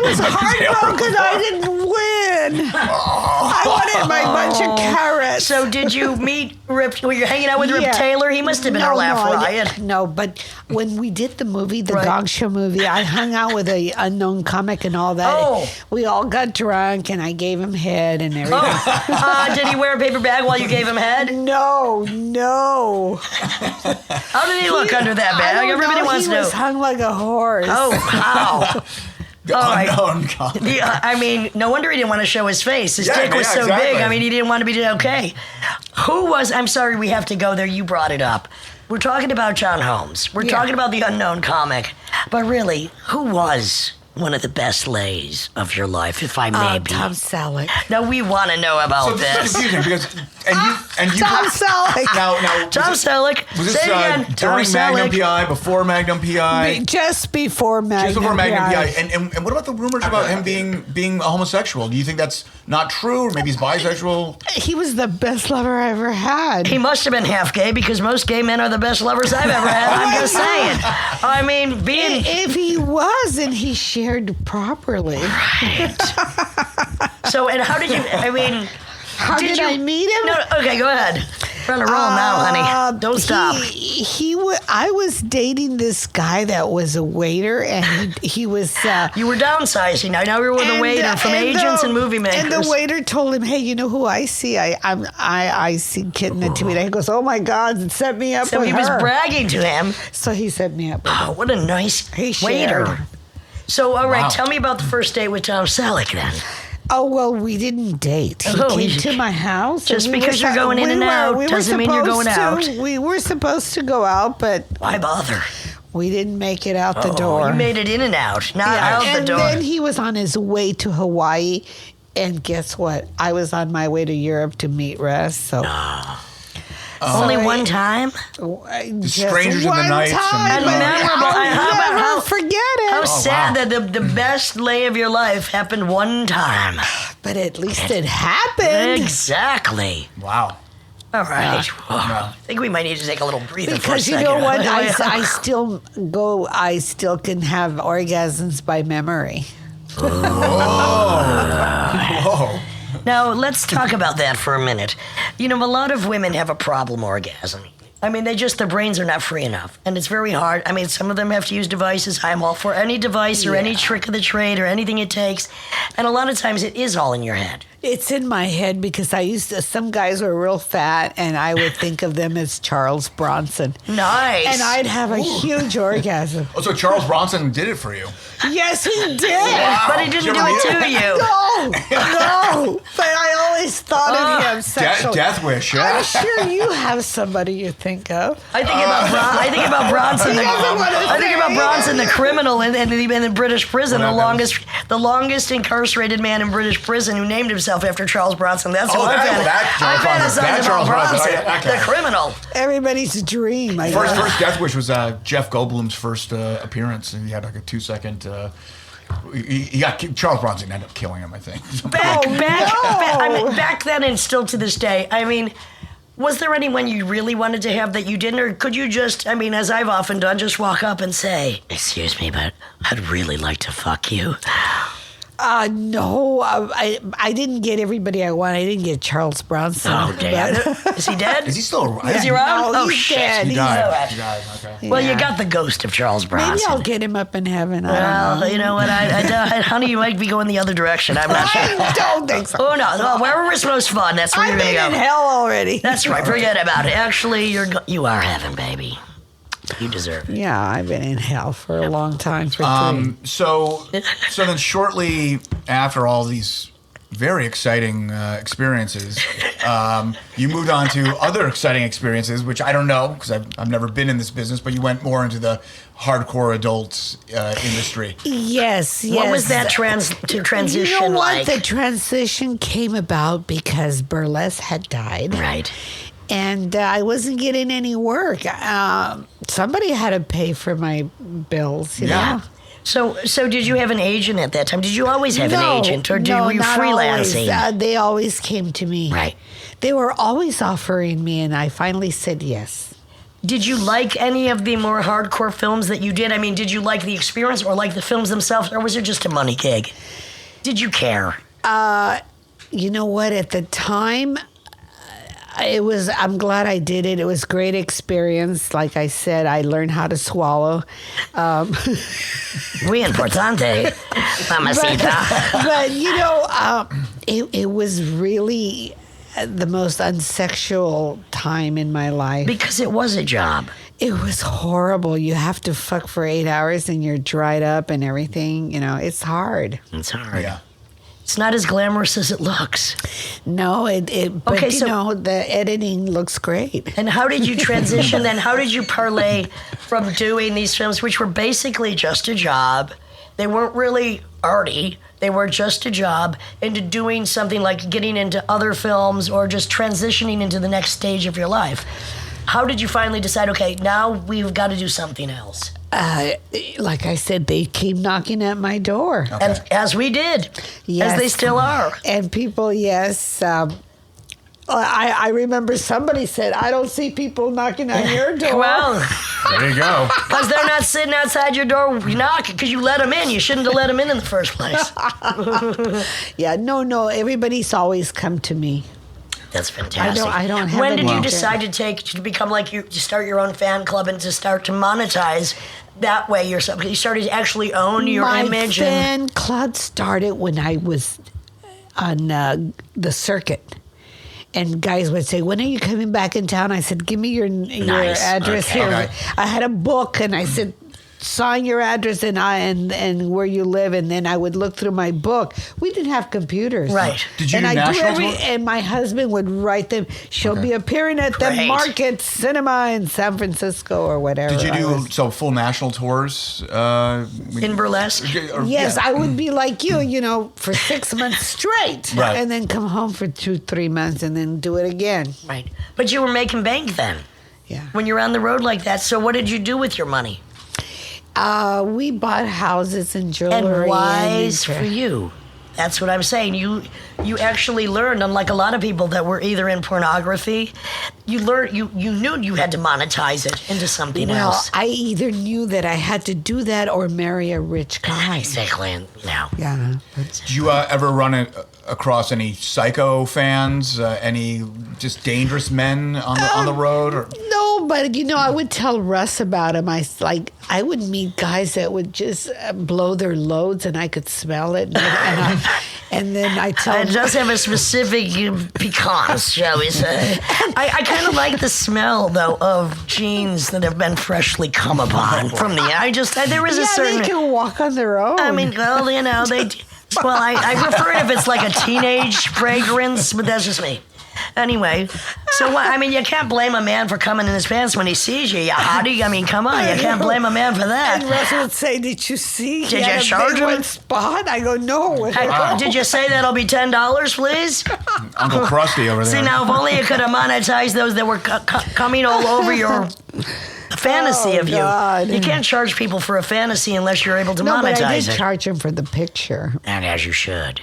was heartbroken. I didn't win. I wanted my bunch of carrots.
So did you meet Rip? Were you hanging out with Rip Taylor? He must have been our laugh riot.
No, but when we did the movie, the Gong Show movie, I hung out with an unknown comic and all that.
Oh.
We all got drunk, and I gave him head and everything.
Did he wear a paper bag while you gave him head?
No.
How did he look under that bag? Everybody wants to know.
He was hung like a horse.
Oh, wow.
Unknown comic.
I mean, no wonder he didn't want to show his face. His dick was so big. I mean, he didn't want to be okay. I'm sorry, we have to go there. You brought it up. We're talking about John Holmes. We're talking about the unknown comic. But really, who was one of the best lays of your life, if I may be?
Tom Selleck.
Now, we want to know about this.
This is confusing because you
Tom Selleck.
Now,
Tom Selleck.
Was
Say it again.
this
Tom
during Magnum
Selleck.
PI, before Magnum PI?
Just before Magnum PI.
And what about the rumors about him being a homosexual? Do you think that's not true? Or maybe he's bisexual?
He was the best lover I ever had.
He must have been half gay because most gay men are the best lovers I've ever had. I'm just saying. I mean,
If he was, and he shared properly.
Right. So, and how did you,
How did I meet him?
No, okay, go ahead. We're on a roll now, honey. Don't stop.
I was dating this guy that was a waiter, and he was.
You were downsizing. Now you're with a waiter from agents and movie makers.
And the waiter told him, "Hey, you know who I see? I see Kitten Natividad." He goes, "Oh my God, set me up
so
with her."
So he was bragging to him.
So he set me up with her.
Oh, what a nice waiter.
Shared.
So, all right, tell me about the first date with Tom Selleck then.
Oh, well, we didn't date. He came to my house.
Just because you're going in and out doesn't mean you're going out.
We were supposed to go out, but...
Why bother?
We didn't make it out the door.
You made it in and out, not out the door.
And then he was on his way to Hawaii, and guess what? I was on my way to Europe to meet Russ, so...
Only one time?
Strangers in the night.
And memorable.
I'll never forget it.
How sad that the best lay of your life happened one time.
But at least it happened.
Exactly.
Wow.
All right. I think we might need to take a little breather for a
because
second.
you know what? I still can have orgasms by memory.
Whoa.
Now, let's talk about that for a minute. You know, a lot of women have a problem orgasming. I mean, their brains are not free enough. And it's very hard. I mean, some of them have to use devices. I'm all for any device or any trick of the trade or anything it takes. And a lot of times it is all in your head.
It's in my head because some guys were real fat, and I would think of them as Charles Bronson.
Nice.
And I'd have a huge orgasm.
Oh, so Charles Bronson did it for you?
Yes, he did.
Wow.
But he didn't do it to you.
No. But I always thought of him sexually.
Death wish, yeah.
I'm sure you have somebody you think of.
I think about Bronson. I think about Bronson, the criminal in the British prison, the longest incarcerated man in British prison, who named himself after Charles Bronson. That's what I fantasize about Bronson, the criminal.
Everybody's dream.
First death wish was Jeff Goldblum's first appearance, and he had like a 2-second. He got Charles Bronson ended up killing him, I think.
Back then and still to this day. I mean, was there anyone you really wanted to have that you didn't, or could you just, as I've often done, just walk up and say, "Excuse me, but I'd really like to fuck you"?
No, I didn't get everybody I want. I didn't get Charles Bronson.
Oh, damn. Is he dead?
Is he still around?
Is he around?
No, he's dead.
He died.
Okay. Well, you got the ghost of Charles Bronson.
Maybe I'll get him up in heaven. I don't know.
You know what? Honey, you might be going the other direction. I'm not sure.
I don't think so.
Oh, no. Wherever it's most fun, that's where you're going to go.
I've been in hell already.
That's right. Forget about it. Actually, you are heaven, baby. You deserve it.
Yeah, I've been in hell for a long time.
So then shortly after all these very exciting experiences, you moved on to other exciting experiences, which I don't know because I've never been in this business, but you went more into the hardcore adult industry.
Yes.
What was that transition
You know what?
like?
The transition came about because Burlesque had died.
Right.
And I wasn't getting any work. Somebody had to pay for my bills, you know?
So did you have an agent at that time? Did you always have an agent, or were you
not
freelancing?
Always. They always came to me.
Right.
They were always offering me, and I finally said yes.
Did you like any of the more hardcore films that you did? I mean, did you like the experience or like the films themselves, or was it just a money gig? Did you care?
You know what? At the time, I'm glad I did it. It was a great experience. Like I said, I learned how to swallow.
Muy importante, mamacita.
But it was really the most unsexual time in my life.
Because it was a job.
It was horrible. You have to fuck for 8 hours and you're dried up and everything. It's hard.
It's hard.
Yeah.
It's not as glamorous as it looks.
No, but
Okay, so-
the editing looks great.
And how did you transition then? How did you parlay from doing these films, which were basically just a job? They weren't really arty. They were just a job, into doing something like getting into other films or just transitioning into the next stage of your life. How did you finally decide, okay, now we've got to do something else?
Like I said, they came knocking at my door.
Okay.
And as we did,
Yes.
as they still are.
And people, yes. I remember somebody said, I don't see people knocking on your door.
Well,
There you go.
because they're not sitting outside your door knocking because you let them in. You shouldn't have let them in the first place.
Yeah, no. Everybody's always come to me.
That's fantastic.
I don't have
When did you
any-
decide to become like to start your own fan club and to start to monetize that way yourself? You started to actually own your
My
image. And
fan club started when I was on the circuit. And guys would say, when are you coming back in town? I said, give me your
Nice.
address
Okay.
here.
Okay.
I had a book and I said, sign your address and where you live, and then I would look through my book. We didn't have computers,
Right.
Did you
and
do
I
national tour?
and my husband would write them. She'll be appearing at the
Great.
Market Cinema in San Francisco or whatever.
Did you
I
do
was-
full national tours?
in burlesque.
Yes,
yeah.
I would be like you, for 6 months straight,
Right.
and then come home for 2-3 months, and then do it again.
Right. But you were making bank then
Yeah.
when you're on the road like that. So what did you do with your money?
We bought houses and jewelry.
And wise
and-
for you. That's what I'm saying. You actually learned, unlike a lot of people that were either in pornography, you knew you had to monetize it into something
Well,
else.
I either knew that I had to do that or marry a rich guy.
Exactly.
Yeah.
Did you ever run across any psycho fans? Any just dangerous men on the road? Or?
No, but I would tell Russ about him. I would meet guys that would just blow their loads, and I could smell it. And then I tell
It does have a specific piquance, shall we say. I kind of like the smell, though, of jeans that have been freshly come upon from the... there is a certain...
they can walk on their own.
I mean, well, they... Well, I prefer it if it's like a teenage fragrance, but that's just me. Anyway, so what? I mean, you can't blame a man for coming in his pants when he sees you, you hottie. I mean, come on, you can't blame a man for
and
that.
Russ would say, "Did you see?
Did you charge him?
Spot?" I go, "No."
Hey, did you say that'll be $10, please?
Uncle Krusty over there.
See, now if only you could have monetized those that were coming all over your fantasy of you.
God.
You can't charge people for a fantasy unless you're able to
No, but I
monetize
did
it.
charge him for the picture.
And as you should.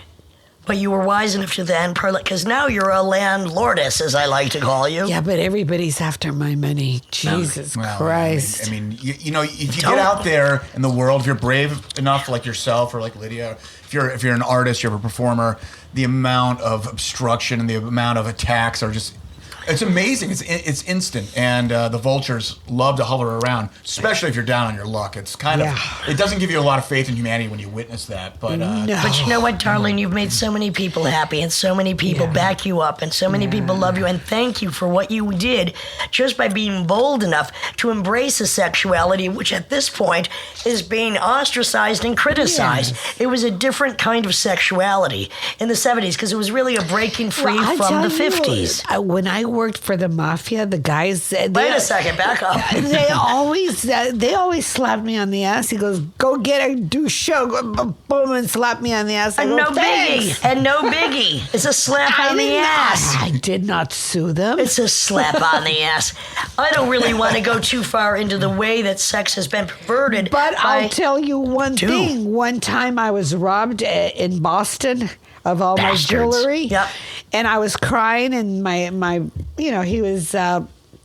But you were wise enough to then, because now you're a landlordess, as I like to call you.
Yeah, but everybody's after my money. Jesus
Well,
Christ.
I mean, if you get out there in the world, if you're brave enough, like yourself or like Lydia, if you're an artist, you're a performer, the amount of obstruction and the amount of attacks are just. It's amazing. It's instant, and the vultures love to hover around, especially if you're down on your luck. It's kind of it doesn't give you a lot of faith in humanity when you witness that. But
No.
But you know what, darling? You've made so many people happy, and so many people back you up, and so many people love you, and thank you for what you did just by being bold enough to embrace a sexuality which at this point is being ostracized and criticized. It was a different kind of sexuality in the 70s because it was really a breaking free
Well, I
from the
tell you,
50s.
When I worked for the mafia, the guys.
Wait a second, back up.
They always slapped me on the ass. He goes, "Go get a do show," boom, and slap me on the ass. I
And
go,
no
"Thanks."
biggie. And no biggie. It's a slap on the ass.
I did not sue them.
It's a slap on the ass. I don't really want to go too far into the way that sex has been perverted.
But
by-
I'll tell you one thing. One time I was robbed in Boston of all
Bastards.
my jewelry.
Yep.
And I was crying, and my he was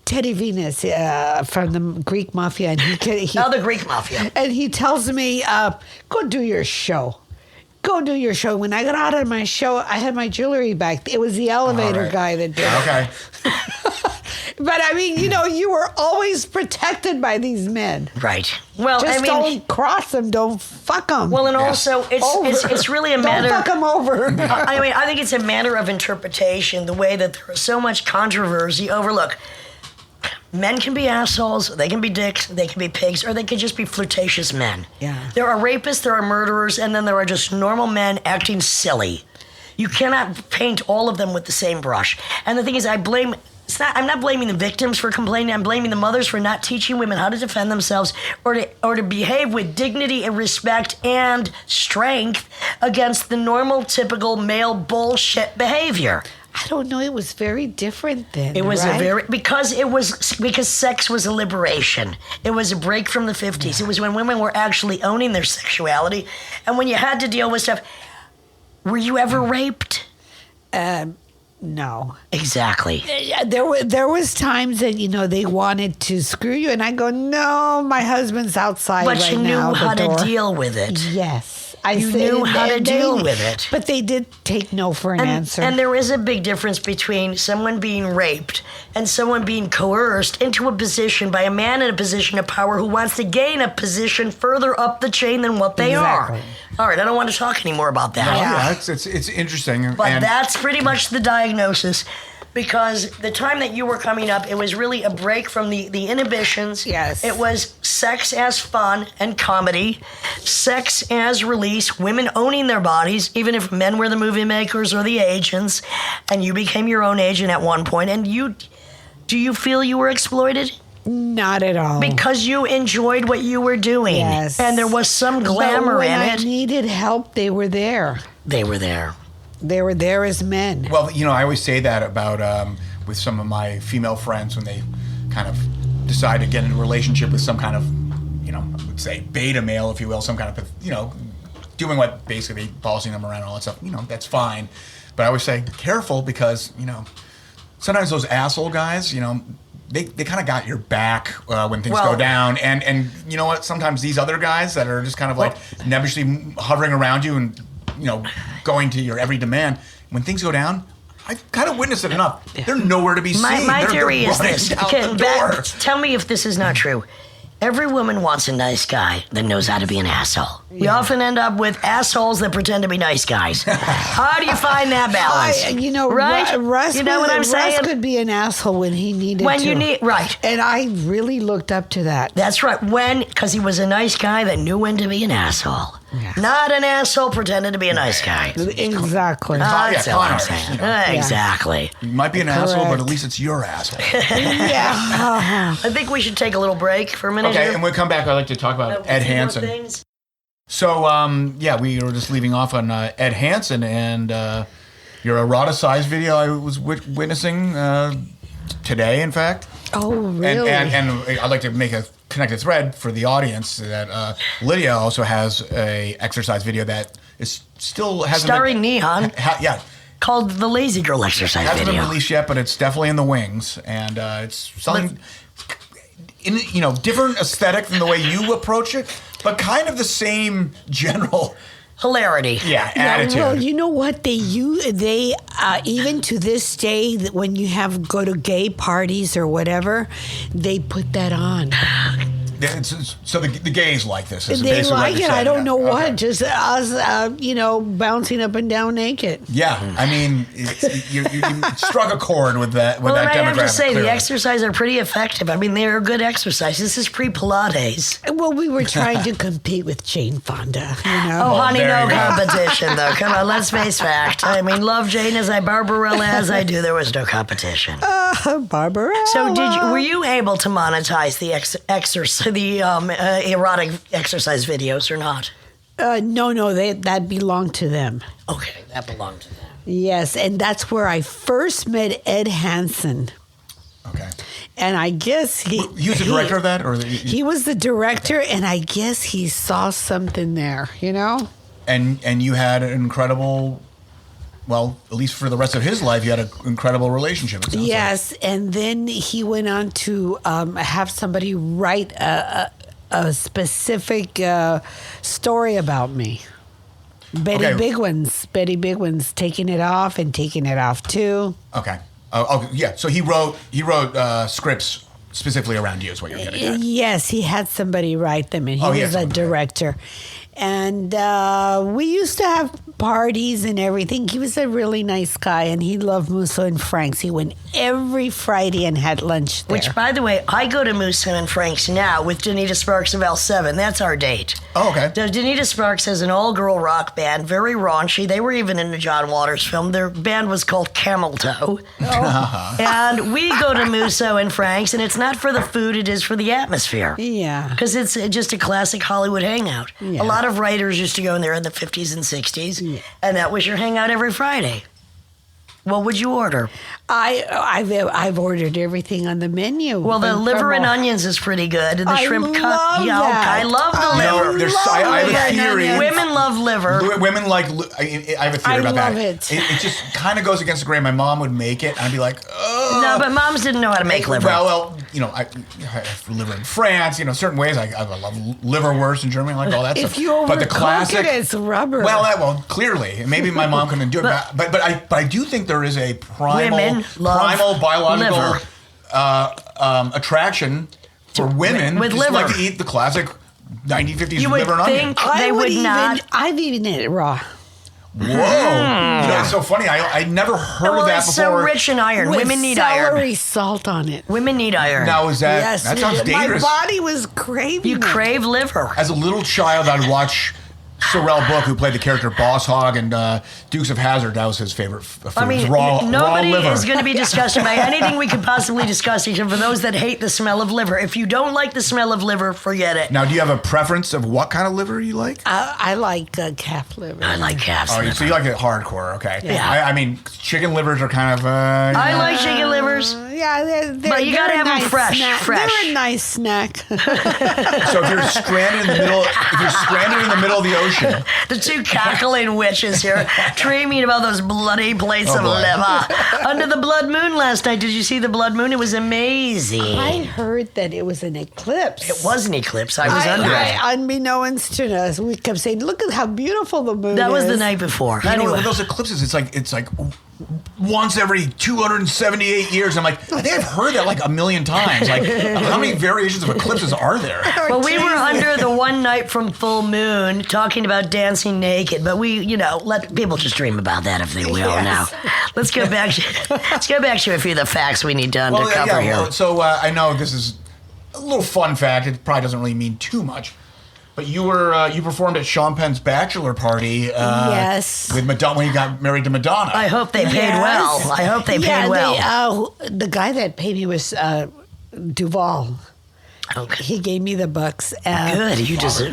Teddy Venus from the Greek Mafia, and
the Greek Mafia.
And he tells me, "Go do your show. Go do your show." When I got out of my show, I had my jewelry back. It was the elevator guy that did it.
Okay.
But I mean, you were always protected by these men.
Right. Well,
Just don't cross them. Don't fuck them.
Well, and also, it's really a matter.
Don't fuck them over.
I mean, I think it's a matter of interpretation. The way that there is so much controversy over. Look, men can be assholes. They can be dicks. They can be pigs, or they can just be flirtatious men.
Yeah.
There are rapists. There are murderers, and then there are just normal men acting silly. You cannot paint all of them with the same brush. And the thing is, I'm not blaming the victims for complaining. I'm blaming the mothers for not teaching women how to defend themselves or to behave with dignity and respect and strength against the normal, typical male bullshit behavior.
I don't know. It was very different then.
It was
right?
because sex was a liberation. It was a break from the 50s. It was when women were actually owning their sexuality, and when you had to deal with stuff. Were you ever raped?
No.
Exactly.
There was times that they wanted to screw you, and I go, no, my husband's outside
but
right
you
now.
knew how to deal with it.
Yes,
you knew how to deal with it.
But they did take no for an answer.
And there is a big difference between someone being raped and someone being coerced into a position by a man in a position of power who wants to gain a position further up the chain than what they are. All right, I don't want to talk anymore about that.
Yeah, it's interesting.
But that's pretty much the diagnosis, because the time that you were coming up, it was really a break from the inhibitions.
Yes.
It was sex as fun and comedy, sex as release, women owning their bodies, even if men were the movie makers or the agents, and you became your own agent at one point. And do you feel you were exploited?
Not at all.
Because you enjoyed what you were doing.
Yes.
And there was some glamour in it.
When I needed help, they were there.
They were there.
They were there as men.
Well, I always say that about with some of my female friends when they kind of decide to get in a relationship with some kind of, I would say beta male, if you will, some kind of, doing what basically bossing them around and all that stuff. That's fine. But I always say, careful, because, sometimes those asshole guys, they kind of got your back when things go down. And you know what? Sometimes these other guys that are just kind of like nebbishly hovering around you and, going to your every demand, when things go down, I've kind of witnessed it enough. They're nowhere to be seen.
My theory is
running
this.
down the door.
Tell me if this is not true. Every woman wants a nice guy that knows how to be an asshole. We often end up with assholes that pretend to be nice guys. How do you find that balance?
Right?
Russ, you know what I'm saying?
Russ could be an asshole when he needed to.
Right.
And I really looked up to that.
That's right. Because he was a nice guy that knew when to be an asshole.
Yeah.
Not an asshole pretending to be a nice guy.
Exactly.
That's
yeah,
what I'm saying. Exactly.
You might be an asshole, but at least it's your asshole.
Yeah.
I think we should take a little break for a minute.
Okay,
here.
and when we come back, I'd like to talk about Ed Hansen. So, we were just leaving off on Ed Hansen and your eroticized video I was witnessing today, in fact.
Oh, really?
And I'd like to make a connected thread for the audience that Lydia also has a exercise video that is still hasn't
starring Neon.
Yeah.
Called the Lazy Girl Exercise
Hasn't
Video.
been released yet, but it's definitely in the wings, and it's something different aesthetic than the way you approach it, but kind of the same general
hilarity.
Yeah, attitude.
Well, you know what they even to this day, that when you go to gay parties or whatever, they put that on.
So the gays like this.
They like it. I don't know what. Just us, bouncing up and down naked.
Yeah, I mean, you struck a chord with that. With that demographic.
I have to say,
clearly.
The exercises are pretty effective. I mean, they are good exercise. This is pre-Pilates.
Well, we were trying to compete with Jane Fonda.
Oh, honey, no competition, though. Come on, let's face fact. I mean, love Jane as I, Barbarella as I do. There was no competition.
Barbarella.
So, were you able to monetize the erotic exercise videos or not?
No, that belonged to them.
Okay, that belonged to them.
Yes, and that's where I first met Ed Hansen.
Okay.
And I guess he
was the director of that, or
he was the director, and I guess he saw something there,
And you had an incredible well, at least for the rest of his life, you had an incredible relationship. It sounds
Yes, and then he went on to have somebody write a specific story about me. Betty Bigwin's taking it off and taking it off too.
Okay. Yeah. So he wrote scripts specifically around you is what you're getting at.
Yes, he had somebody write them, and he was a director. And we used to have parties and everything. He was a really nice guy, and he loved Musso and Frank's. He went every Friday and had lunch there.
Which, by the way, I go to Musso and Frank's now with Danita Sparks of L7. That's our date.
Oh, okay.
Danita Sparks has an all-girl rock band, very raunchy. They were even in the John Waters film. Their band was called Camel Toe. And we go to Musso and Frank's, and it's not for the food, it is for the atmosphere.
Yeah.
Because it's just a classic Hollywood hangout.
Yeah.
A lot of writers used to go in there in the 50s and 60s, and that was your hangout every Friday. What would you order?
I've ordered everything on the menu.
Well, the liver and onions is pretty good. And the shrimp cut. Yeah,
that.
I love the liver.
I have a theory.
Women love liver.
Women like. I have a theory about
love
that.
it.
It just kind of goes against the grain. My mom would make it, and I'd be like, oh.
No, but moms didn't know how to make liver.
Well, I have liver in France. Certain ways. I love liverwurst in Germany. I like all that stuff.
If you overcook it, it's rubber.
Well, clearly, maybe my mom couldn't do it. But I do think there is a primal biological attraction for women
with
just
liver.
like to eat the classic 1950s
You would
liver and onion.
think they would not.
I've eaten it raw.
Whoa! It's so funny. I never heard of that
It's
before.
so rich in iron.
With
Women need
celery
iron.
salt on it.
Women need iron.
Now is that
Yes,
that sounds dangerous?
My body was craving
You
it.
crave liver.
As a little child, I'd watch Sorrel Book, who played the character Boss Hogg and Dukes of Hazzard. That was his favorite food.
I mean,
raw
nobody
liver.
is going to be disgusted by anything we could possibly discuss, except for those that hate the smell of liver. If you don't like the smell of liver, forget it.
Now, do you have a preference of what kind of liver you like?
I like calf liver.
I like calves.
Oh, so you like it hardcore, okay.
Yeah.
I mean, chicken livers are kind of...
I like chicken livers.
Yeah, they're
But you gotta
they're a
have them
nice
fresh,
snack.
fresh.
They're a nice snack.
So if you're stranded in the middle of the ocean...
The two cackling witches here dreaming about those bloody plates of
boy.
liver. Under the blood moon last night. Did you see the blood moon? It was amazing.
I heard that it was an eclipse.
It was an eclipse. I was under it.
Unbeknownst to us, we kept saying, "Look at how beautiful the moon is."
That was the night before.
You know,
Anyway.
with those eclipses, it's like once every 278 years. I'm like, I think I've heard that like a million times. Like, how many variations of eclipses are there?
Well, we were under the one night from full moon talking about dancing naked, but we, let people just dream about that if they will.
Yes.
Now, let's go back to a few of the facts we need to undercover here.
Well, so I know this is a little fun fact. It probably doesn't really mean too much. But you performed at Sean Penn's bachelor party.
Yes.
With Madonna when he got married to Madonna.
I hope they paid well. I hope they paid well.
The guy that paid me was Duvall.
Okay.
He gave me the bucks.
Good. You just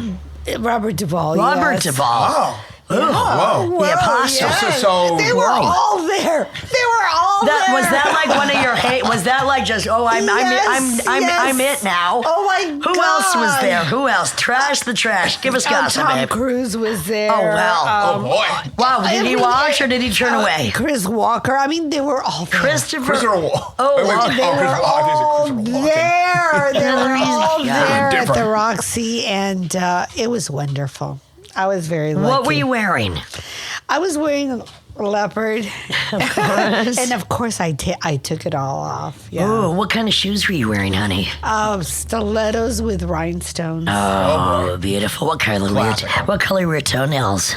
Robert Duvall.
Robert
yes.
Duvall.
Oh.
Yeah.
Whoa.
The apostle.
yes.
So
they were all there. They were all there.
Was that like one of your hate? Was that like just I'm
Yes.
it now?
Oh my God.
Who else was there? Who else? Trash the trash. Give us gossip,
Tom
babe.
Cruise was there.
Oh wow.
Oh boy.
Wow. Did he watch or did he turn away?
Chris Walker. I mean, they were all there.
Christopher Walken.
Oh,
They were all there. They were all there at the
Different.
Roxy, and it was wonderful. I was very lucky.
What were you wearing?
I was wearing a leopard.
Of course.
And of course, I took it all off. Yeah.
Oh, what kind of shoes were you wearing, honey?
Stilettos with rhinestones.
Oh, beautiful. What color were your toenails?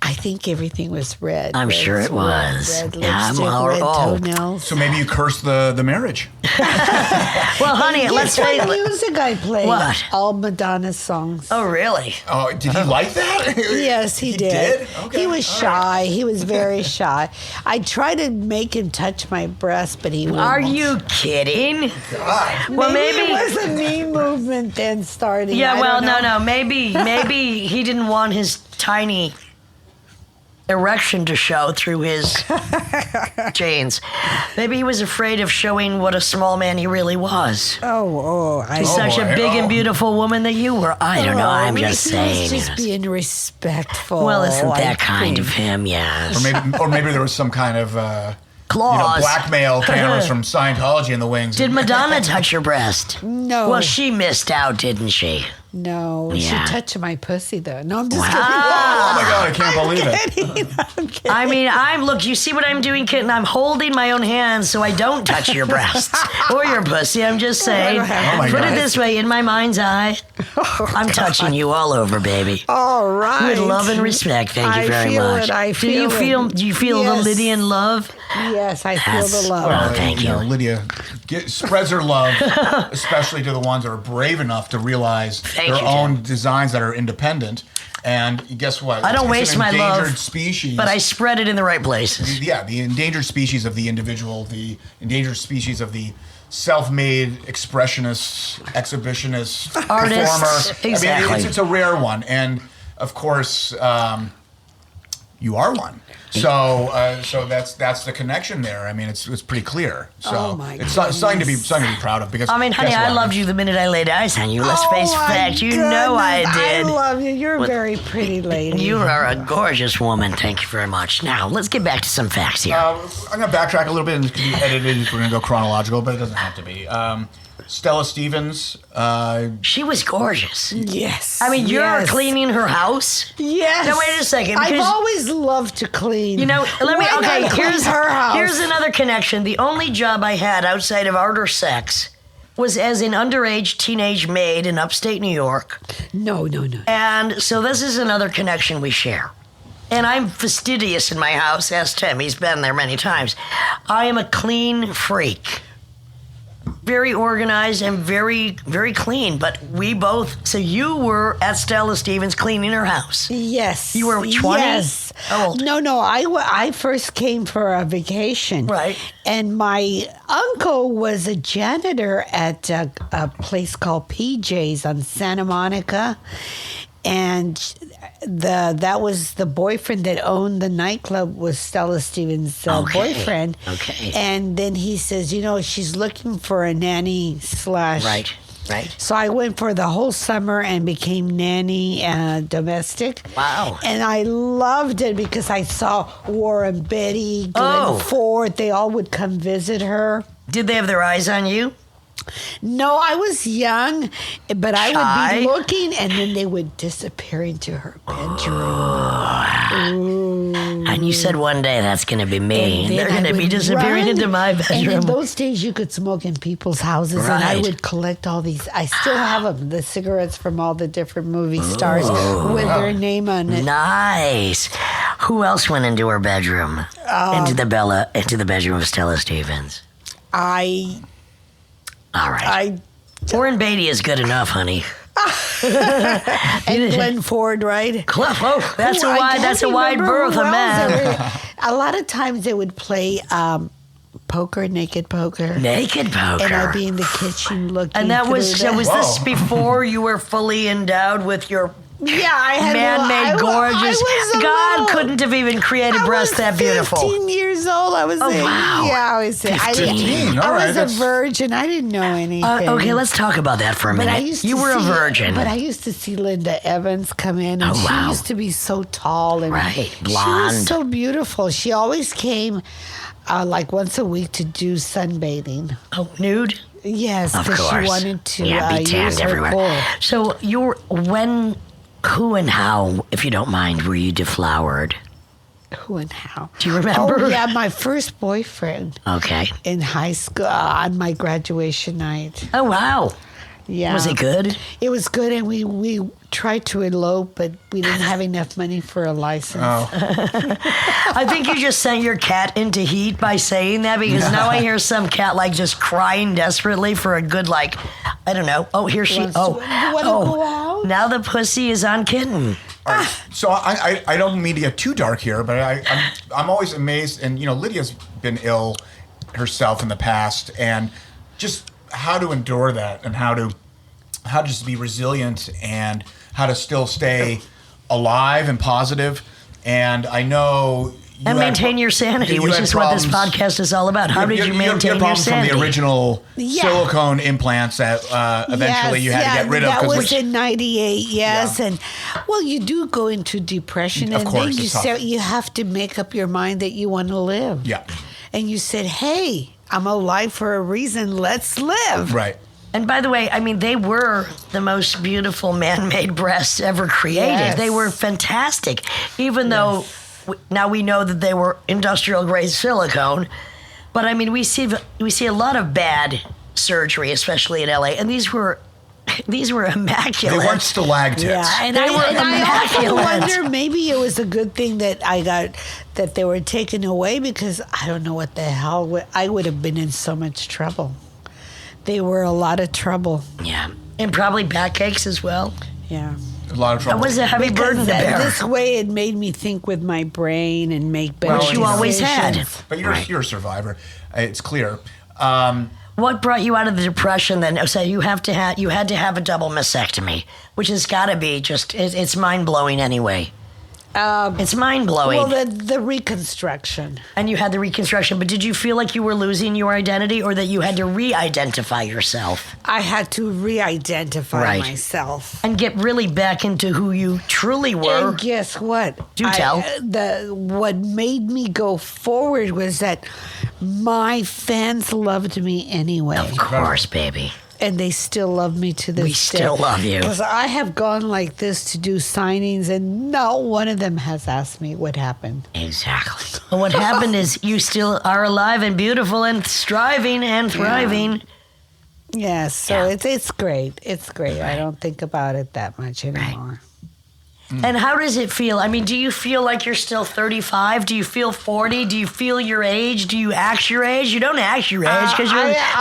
I think everything was red.
I'm sure it was.
Red
Yeah,
lipstick, red toenails.
So maybe you cursed the marriage.
Well, honey, let's
Guess
face
what
it.
music I played?
What?
All Madonna's songs.
Oh, really?
Oh, did he like that?
Yes, he did.
did? Okay,
He was
all
shy. He was very shy. I tried to make him touch my breast, but he wouldn't.
Are you kidding?
God.
Well, maybe.
it was a knee movement then starting.
Yeah,
I
well,
don't know.
no. Maybe he didn't want his tiny
erection to show through his jeans. Maybe he was afraid of showing what a small man he really was. He's such a big and beautiful woman that you were. I don't know. I'm just saying.
He's just being respectful.
Well, isn't that kind of him? Yes.
Or maybe there was some kind of
claws.
Blackmail cameras from Scientology in the wings.
Did Madonna touch your breast?
No.
Well, she missed out, didn't she?
No.
Yeah.
She touched my pussy, though. No, I'm just
Oh my God, I can't believe it.
kidding. I'm kidding.
I mean, look, you see what I'm doing, Kitten? I'm holding my own hands so I don't touch your breasts or your pussy. I'm just saying. Put it this way, in my mind's eye, I'm touching you all over, baby.
All right.
With love and respect. Thank you very much.
Do you
feel the Lydian love?
Yes, I feel the love.
Well, thank you.
Lydia spreads her love, especially to the ones that are brave enough to realize their own designs that are independent. And guess what?
I don't waste my love,
endangered species,
but I spread it in the right places.
Yeah, the endangered species of the individual, the endangered species of the self-made expressionist, exhibitionist,
Artist,
performer.
exactly.
I mean, it's a rare one, and of course, you are one. So that's the connection there. I mean, it's pretty clear. So it's something to be proud of. Because
I mean, honey, I loved you the minute I laid eyes on you. Let's face fact. You know I did.
I love you. You're a very pretty lady.
You are a gorgeous woman. Thank you very much. Now, let's get back to some facts here.
I'm going to backtrack a little bit and this can be edited. We're going to go chronological, but it doesn't have to be. Stella Stevens.
She was gorgeous.
Yes.
I mean, you're cleaning her house?
Yes.
Now, wait a second.
I've always loved to clean.
You know, here's
her house.
Here's another connection. The only job I had outside of art or sex was as an underage teenage maid in upstate New York.
No.
And so this is another connection we share. And I'm fastidious in my house. Ask Tim. He's been there many times. I am a clean freak. Very organized and very, very clean. But we both... So you were at Stella Stevens cleaning her house.
Yes.
You were 20?
Yes.
How old?
No. I first came for a vacation.
Right.
And my uncle was a janitor at a place called PJ's on Santa Monica. And that was the boyfriend that owned the nightclub was Stella Stevens' boyfriend.
Okay.
And then he says, she's looking for a nanny /
Right.
So I went for the whole summer and became nanny domestic.
Wow.
And I loved it because I saw Warren Beatty, Glenn Ford. They all would come visit her.
Did they have their eyes on you?
No, I was young, but I would be looking, and then they would disappear into her bedroom.
And you said one day that's going to be me. They're going to be disappearing into my bedroom.
And in those days, you could smoke in people's houses, and I would collect all these. I still have them, the cigarettes from all the different movie stars with their name on it.
Nice. Who else went into her bedroom? Into the bedroom of Stella Stevens. All right. Warren Beatty is good enough, honey.
And Glenn Ford, right?
That's a wide berth of men.
A lot of times they would play poker, naked poker.
Naked poker.
And I'd be in the kitchen looking.
And was this before you were fully endowed with your
I had
man-made gorgeous. God couldn't have even created breasts that beautiful.
15 years old. I was
wow.
Yeah, I was
15.
I was a virgin. I didn't know anything.
Okay, let's talk about that for a minute. You were a virgin.
But I used to see Linda Evans come in, and she used to be so tall and
blonde.
She was so beautiful. She always came like once a week to do sunbathing.
Oh, nude?
Yes,
of course.
She wanted to
be tanned everywhere.
Cool.
So who and how, if you don't mind, were you deflowered?
Who and how?
Do you remember?
Oh, yeah, my first boyfriend.
Okay.
In high school, on my graduation night.
Oh, wow.
Yeah.
Was it good?
It was good, and we tried to elope, but we didn't have enough money for a license.
I think you just sent your cat into heat by saying that, because now I hear some cat just crying desperately for a good I don't know. Oh, here she.
You want to go out?
Now the pussy is on Kitten.
Right. So I don't mean to get too dark here, but I'm always amazed, and Lydia's been ill herself in the past, and just how to endure that, and how to just be resilient, and how to still stay alive and positive. And I know
and maintain your sanity, which is what this podcast is all about. How did you maintain your sanity?
From the original silicone implants that eventually you had to get rid of.
That was in '98, yes.
Yeah.
And, well, you do go into depression.
Of
and
course,
then you have to make up your mind that you want to live.
Yeah.
And you said, hey, I'm alive for a reason. Let's live.
Right.
And by the way, I mean, they were the most beautiful man-made breasts ever created.
Yes.
They were fantastic, even though now we know that they were industrial-grade silicone. But I mean, we see a lot of bad surgery, especially in LA, and these were immaculate.
They weren't stalactites.
Yeah, and
They were
I often
immaculate.
wonder, maybe it was a good thing that that they were taken away, because I don't know what the hell, I would have been in so much trouble. They were a lot of trouble.
Yeah, and probably backaches as well.
Yeah.
A lot of trouble.
That was a heavy burden to bear.
This way it made me think with my brain and make better
Which you always had.
decisions.
But you're a survivor. It's clear.
What brought you out of the depression then? So you had to have a double mastectomy, which has got to be it's mind blowing anyway. It's mind blowing.
Well, the reconstruction.
And you had the reconstruction, but did you feel like you were losing your identity, or that you had to re-identify yourself?
I had to re-identify myself.
And get really back into who you truly were.
And guess what?
Do tell.
What made me go forward was that my fans loved me anyway.
Of course, baby.
And they still love me to this day.
We still love you.
Because I have gone like this to do signings, and not one of them has asked me what happened.
Exactly. Well, what happened is you still are alive and beautiful and striving and thriving.
Yeah, so it's great. It's great. I don't think about it that much anymore.
And how does it feel? I mean, do you feel like you're still 35? Do you feel 40? Do you feel your age? Do you act your age? You don't act your age because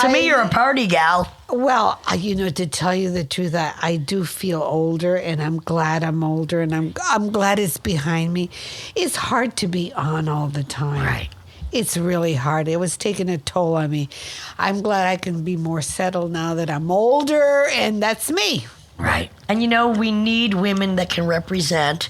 to me, you're a party gal.
Well, to tell you the truth, I do feel older, and I'm glad I'm older, and I'm glad it's behind me. It's hard to be on all the time.
Right.
It's really hard. It was taking a toll on me. I'm glad I can be more settled now that I'm older, and that's me.
Right. And we need women that can represent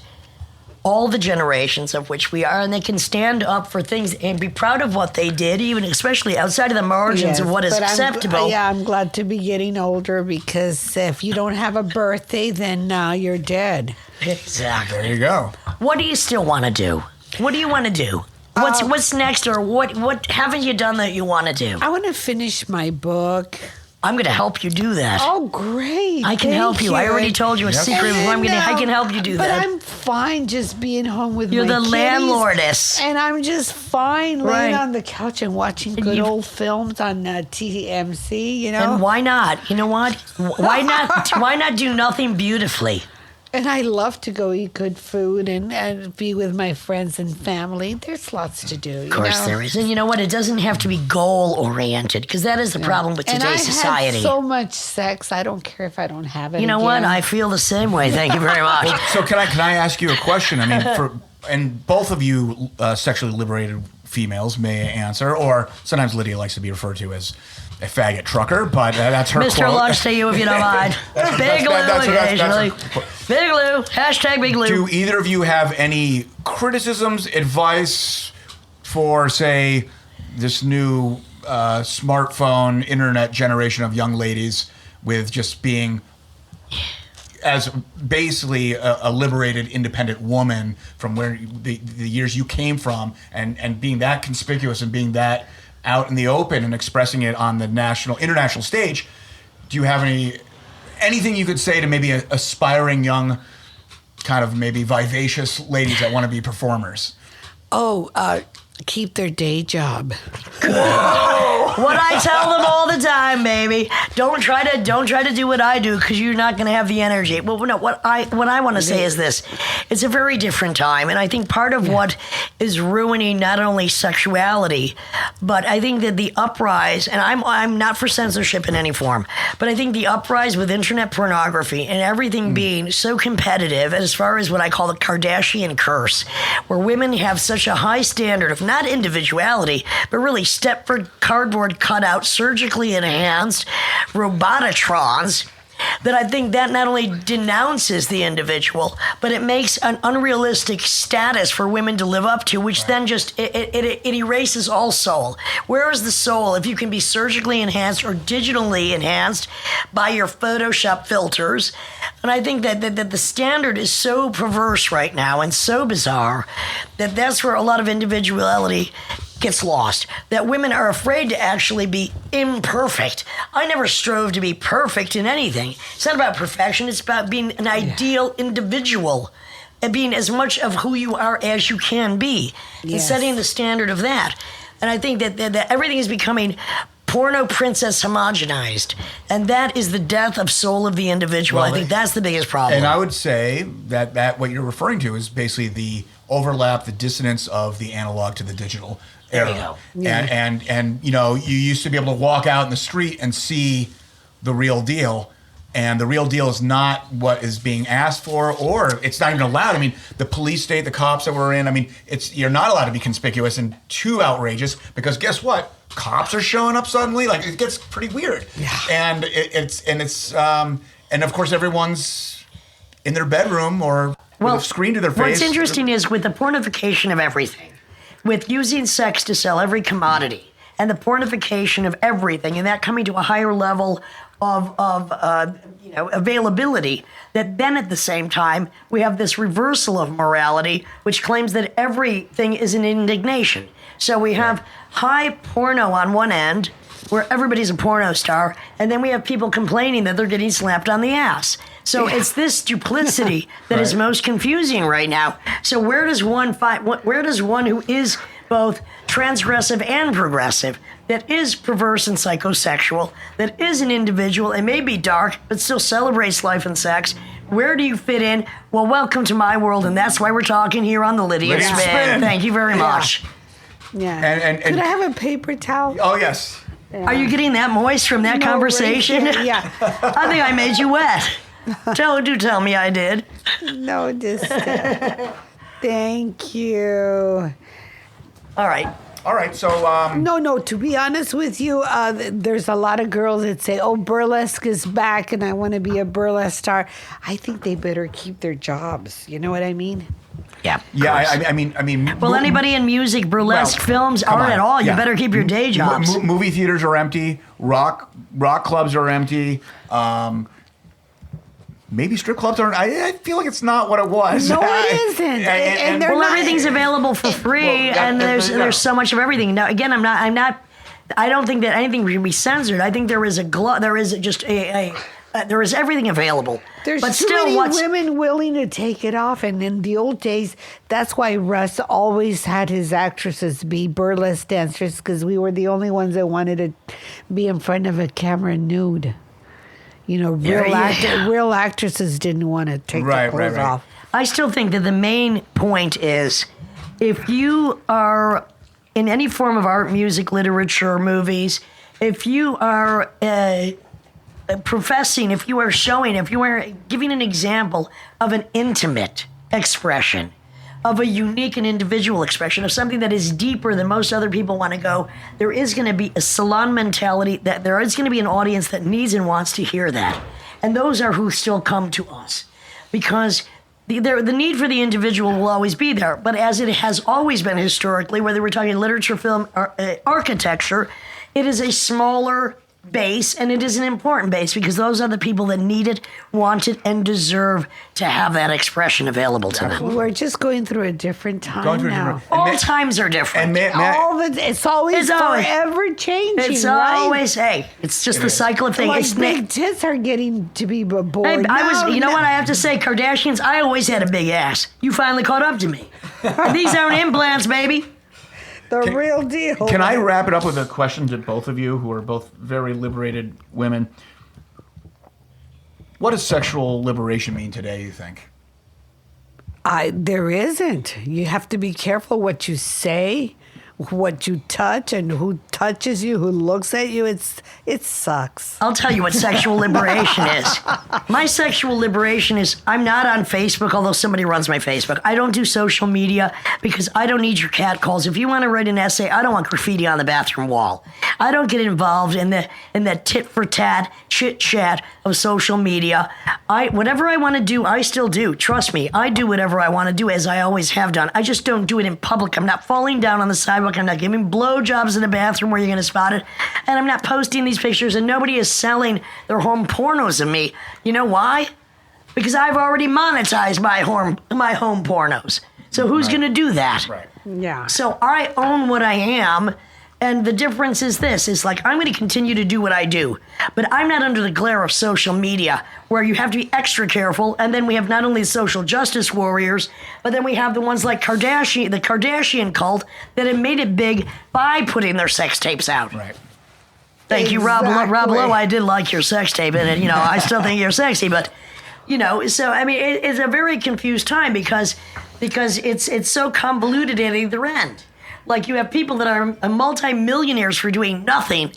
all the generations of which we are, and they can stand up for things and be proud of what they did, even especially outside of the margins of what is acceptable.
I'm glad to be getting older, because if you don't have a birthday, then you're dead.
Exactly.
There you go.
What do you still want to do? What do you want to do? What's next, or what haven't you done that you want to do?
I want to finish my book.
I'm going to help you do that.
Oh, great.
I can help you. I already told you a secret. I can help you do
but
that.
But I'm fine just being home with
You're
my
the
kitties,
landlordess.
And I'm just fine laying on the couch and watching good old films on TMC,
And why not? You know what? Why not do nothing beautifully?
And I love to go eat good food and be with my friends and family. There's lots to do.
Of course there is. And you know what? It doesn't have to be goal-oriented, because that is the problem with today's society.
And I had so much sex, I don't care if I don't have it.
You know what? I feel the same way. Thank you very much.
So can I ask you a question? I mean, and both of you sexually liberated females may answer, or sometimes Lydia likes to be referred to as a faggot trucker, but that's her
Mr.
quote.
Lunch to you, if you don't mind. Big Lou occasionally. Big Lou. Hashtag Big Lou.
Do either of you have any criticisms, advice for, say, this new smartphone, internet generation of young ladies with just being as basically a liberated, independent woman from where the years you came from, and being that conspicuous and being that out in the open and expressing it on the international stage? Do you have anything you could say to maybe aspiring young, kind of maybe vivacious ladies that want to be performers?
Keep their day job.
What I tell them all the time, baby. Don't try to do what I do, because you're not going to have the energy. Well, no, what I want to say is this. It's a very different time, and I think part of what is ruining not only sexuality, but I think that the uprise, and I'm not for censorship in any form, but I think the uprise with internet pornography and everything being so competitive, as far as what I call the Kardashian curse, where women have such a high standard of not individuality, but really Stepford cardboard cutout, surgically enhanced robotitrons,
that I think that not only denounces the individual, but it makes an unrealistic status for women to live up to, which then just, it erases all soul. Where is the soul if you can be surgically enhanced or digitally enhanced by your Photoshop filters? And I think that the standard is so perverse right now and so bizarre that that's where a lot of individuality gets lost. That women are afraid to actually be imperfect. I never strove to be perfect in anything. It's not about perfection. It's about being an ideal individual and being as much of who you are as you can be and setting the standard of that. And I think that everything is becoming porno princess homogenized, and that is the death of soul of the individual. I think that's the biggest problem.
And I would say that what you're referring to is basically the overlap, the dissonance of the analog to the digital era.
There you go.
Yeah.
And you know, you used to be able to walk out in the street and see the real deal. And the real deal is not what is being asked for, or it's not even allowed. I mean, the police state, the cops that we're in, I mean, you're not allowed to be conspicuous and too outrageous, because guess what? Cops are showing up suddenly. Like, it gets pretty weird.
Yeah.
And and of course everyone's in their bedroom or with a screen to their face.
What's interesting is with the pornification of everything, with using sex to sell every commodity, and the pornification of everything, and that coming to a higher level of availability, that then at the same time we have this reversal of morality, which claims that everything is an indignation. So we have high porno on one end, where everybody's a porno star, and then we have people complaining that they're getting slapped on the ass. So it's this duplicity that is most confusing right now. So where does one who is both transgressive and progressive, that is perverse and psychosexual, that is an individual, and may be dark, but still celebrates life and sex, where do you fit in? Well, welcome to my world, and that's why we're talking here on the Lydia and Spin. Thank you very much.
Yeah.
And
Could I have a paper towel?
oh yes.
Yeah.
Are you getting that moist from that conversation?
Right here, yeah.
I think I made you wet. Do tell me I did.
No, just thank you.
All right.
So
No, to be honest with you, there's a lot of girls that say, oh, burlesque is back and I want to be a burlesque star. I think they better keep their jobs. You know what I mean?
Yeah.
yeah, I mean.
Well, anybody in music, burlesque films
come
aren't
on.
at all. You
Yeah.
better keep your day jobs.
Movie theaters are empty. Rock clubs are empty. Maybe strip clubs aren't. I feel like it's not what it was.
No, it isn't. And they're
Well,
not.
everything's available for free, and there's so much of everything. Now, again, I don't think that anything should be censored. I think there is there is everything available.
There's
but
too
still,
many women willing to take it off. And in the old days, that's why Russ always had his actresses be burlesque dancers, because we were the only ones that wanted to be in front of a camera nude. You know, real actresses didn't want to take their clothes off.
I still think that the main point is, if you are in any form of art, music, literature, movies, if you are professing, if you are showing, if you are giving an example of an intimate expression, of a unique and individual expression, of something that is deeper than most other people want to go, there is going to be a salon mentality, that there is going to be an audience that needs and wants to hear that. And those are who still come to us. Because the need for the individual will always be there. But as it has always been historically, whether we're talking literature, film, or architecture, it is a smaller base, and it is an important base, because those are the people that need it, want it, and deserve to have that expression available to them.
We're just going through a different time now.
All times are different.
It's always forever changing.
It's
right?
always, it's just the cycle of things.
Like big tits are getting to be bored.
You know what I have to say, Kardashians, I always had a big ass. You finally caught up to me. These aren't implants, baby.
The real deal.
Can I wrap it up with a question to both of you, who are both very liberated women? What does sexual liberation mean today, you think?
There isn't. You have to be careful what you say, what you touch, and who touches you, who looks at you, it sucks.
I'll tell you what sexual liberation is. My sexual liberation is I'm not on Facebook, although somebody runs my Facebook. I don't do social media because I don't need your catcalls. If you want to write an essay, I don't want graffiti on the bathroom wall. I don't get involved in that tit for tat chit chat of social media. Whatever I want to do, I still do. Trust me, I do whatever I want to do, as I always have done. I just don't do it in public. I'm not falling down on the sidewalk. I'm not giving blowjobs in the bathroom where you're going to spot it. And I'm not posting these pictures, and nobody is selling their home pornos of me. You know why? Because I've already monetized my home pornos. So who's going to do that?
Right.
Yeah.
So I own what I am. And the difference is this, is like, I'm going to continue to do what I do, but I'm not under the glare of social media where you have to be extra careful. And then we have not only social justice warriors, but then we have the ones like the Kardashian cult that have made it big by putting their sex tapes out.
Right.
Thank you, Rob Lowe. I did like your sex tape, and I still think you're sexy, but so I mean, it's a very confused time because it's so convoluted at either end. Like, you have people that are multi-millionaires for doing nothing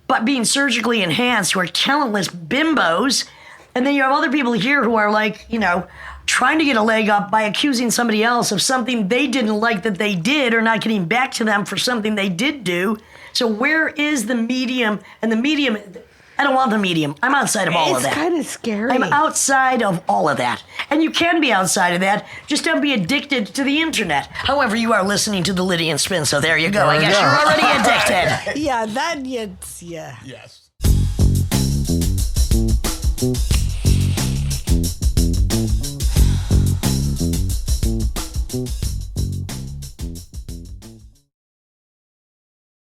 but being surgically enhanced, who are talentless bimbos. And then you have other people here who are like, trying to get a leg up by accusing somebody else of something they didn't like that they did, or not getting back to them for something they did do. So where is the medium? And the medium, I don't want the medium. I'm outside of all of that.
It's kind of scary.
I'm outside of all of that. And you can be outside of that. Just don't be addicted to the internet. However, you are listening to the Lydia and Spin, so there you go. I guess you're already addicted.
Yeah, yeah.
Yes.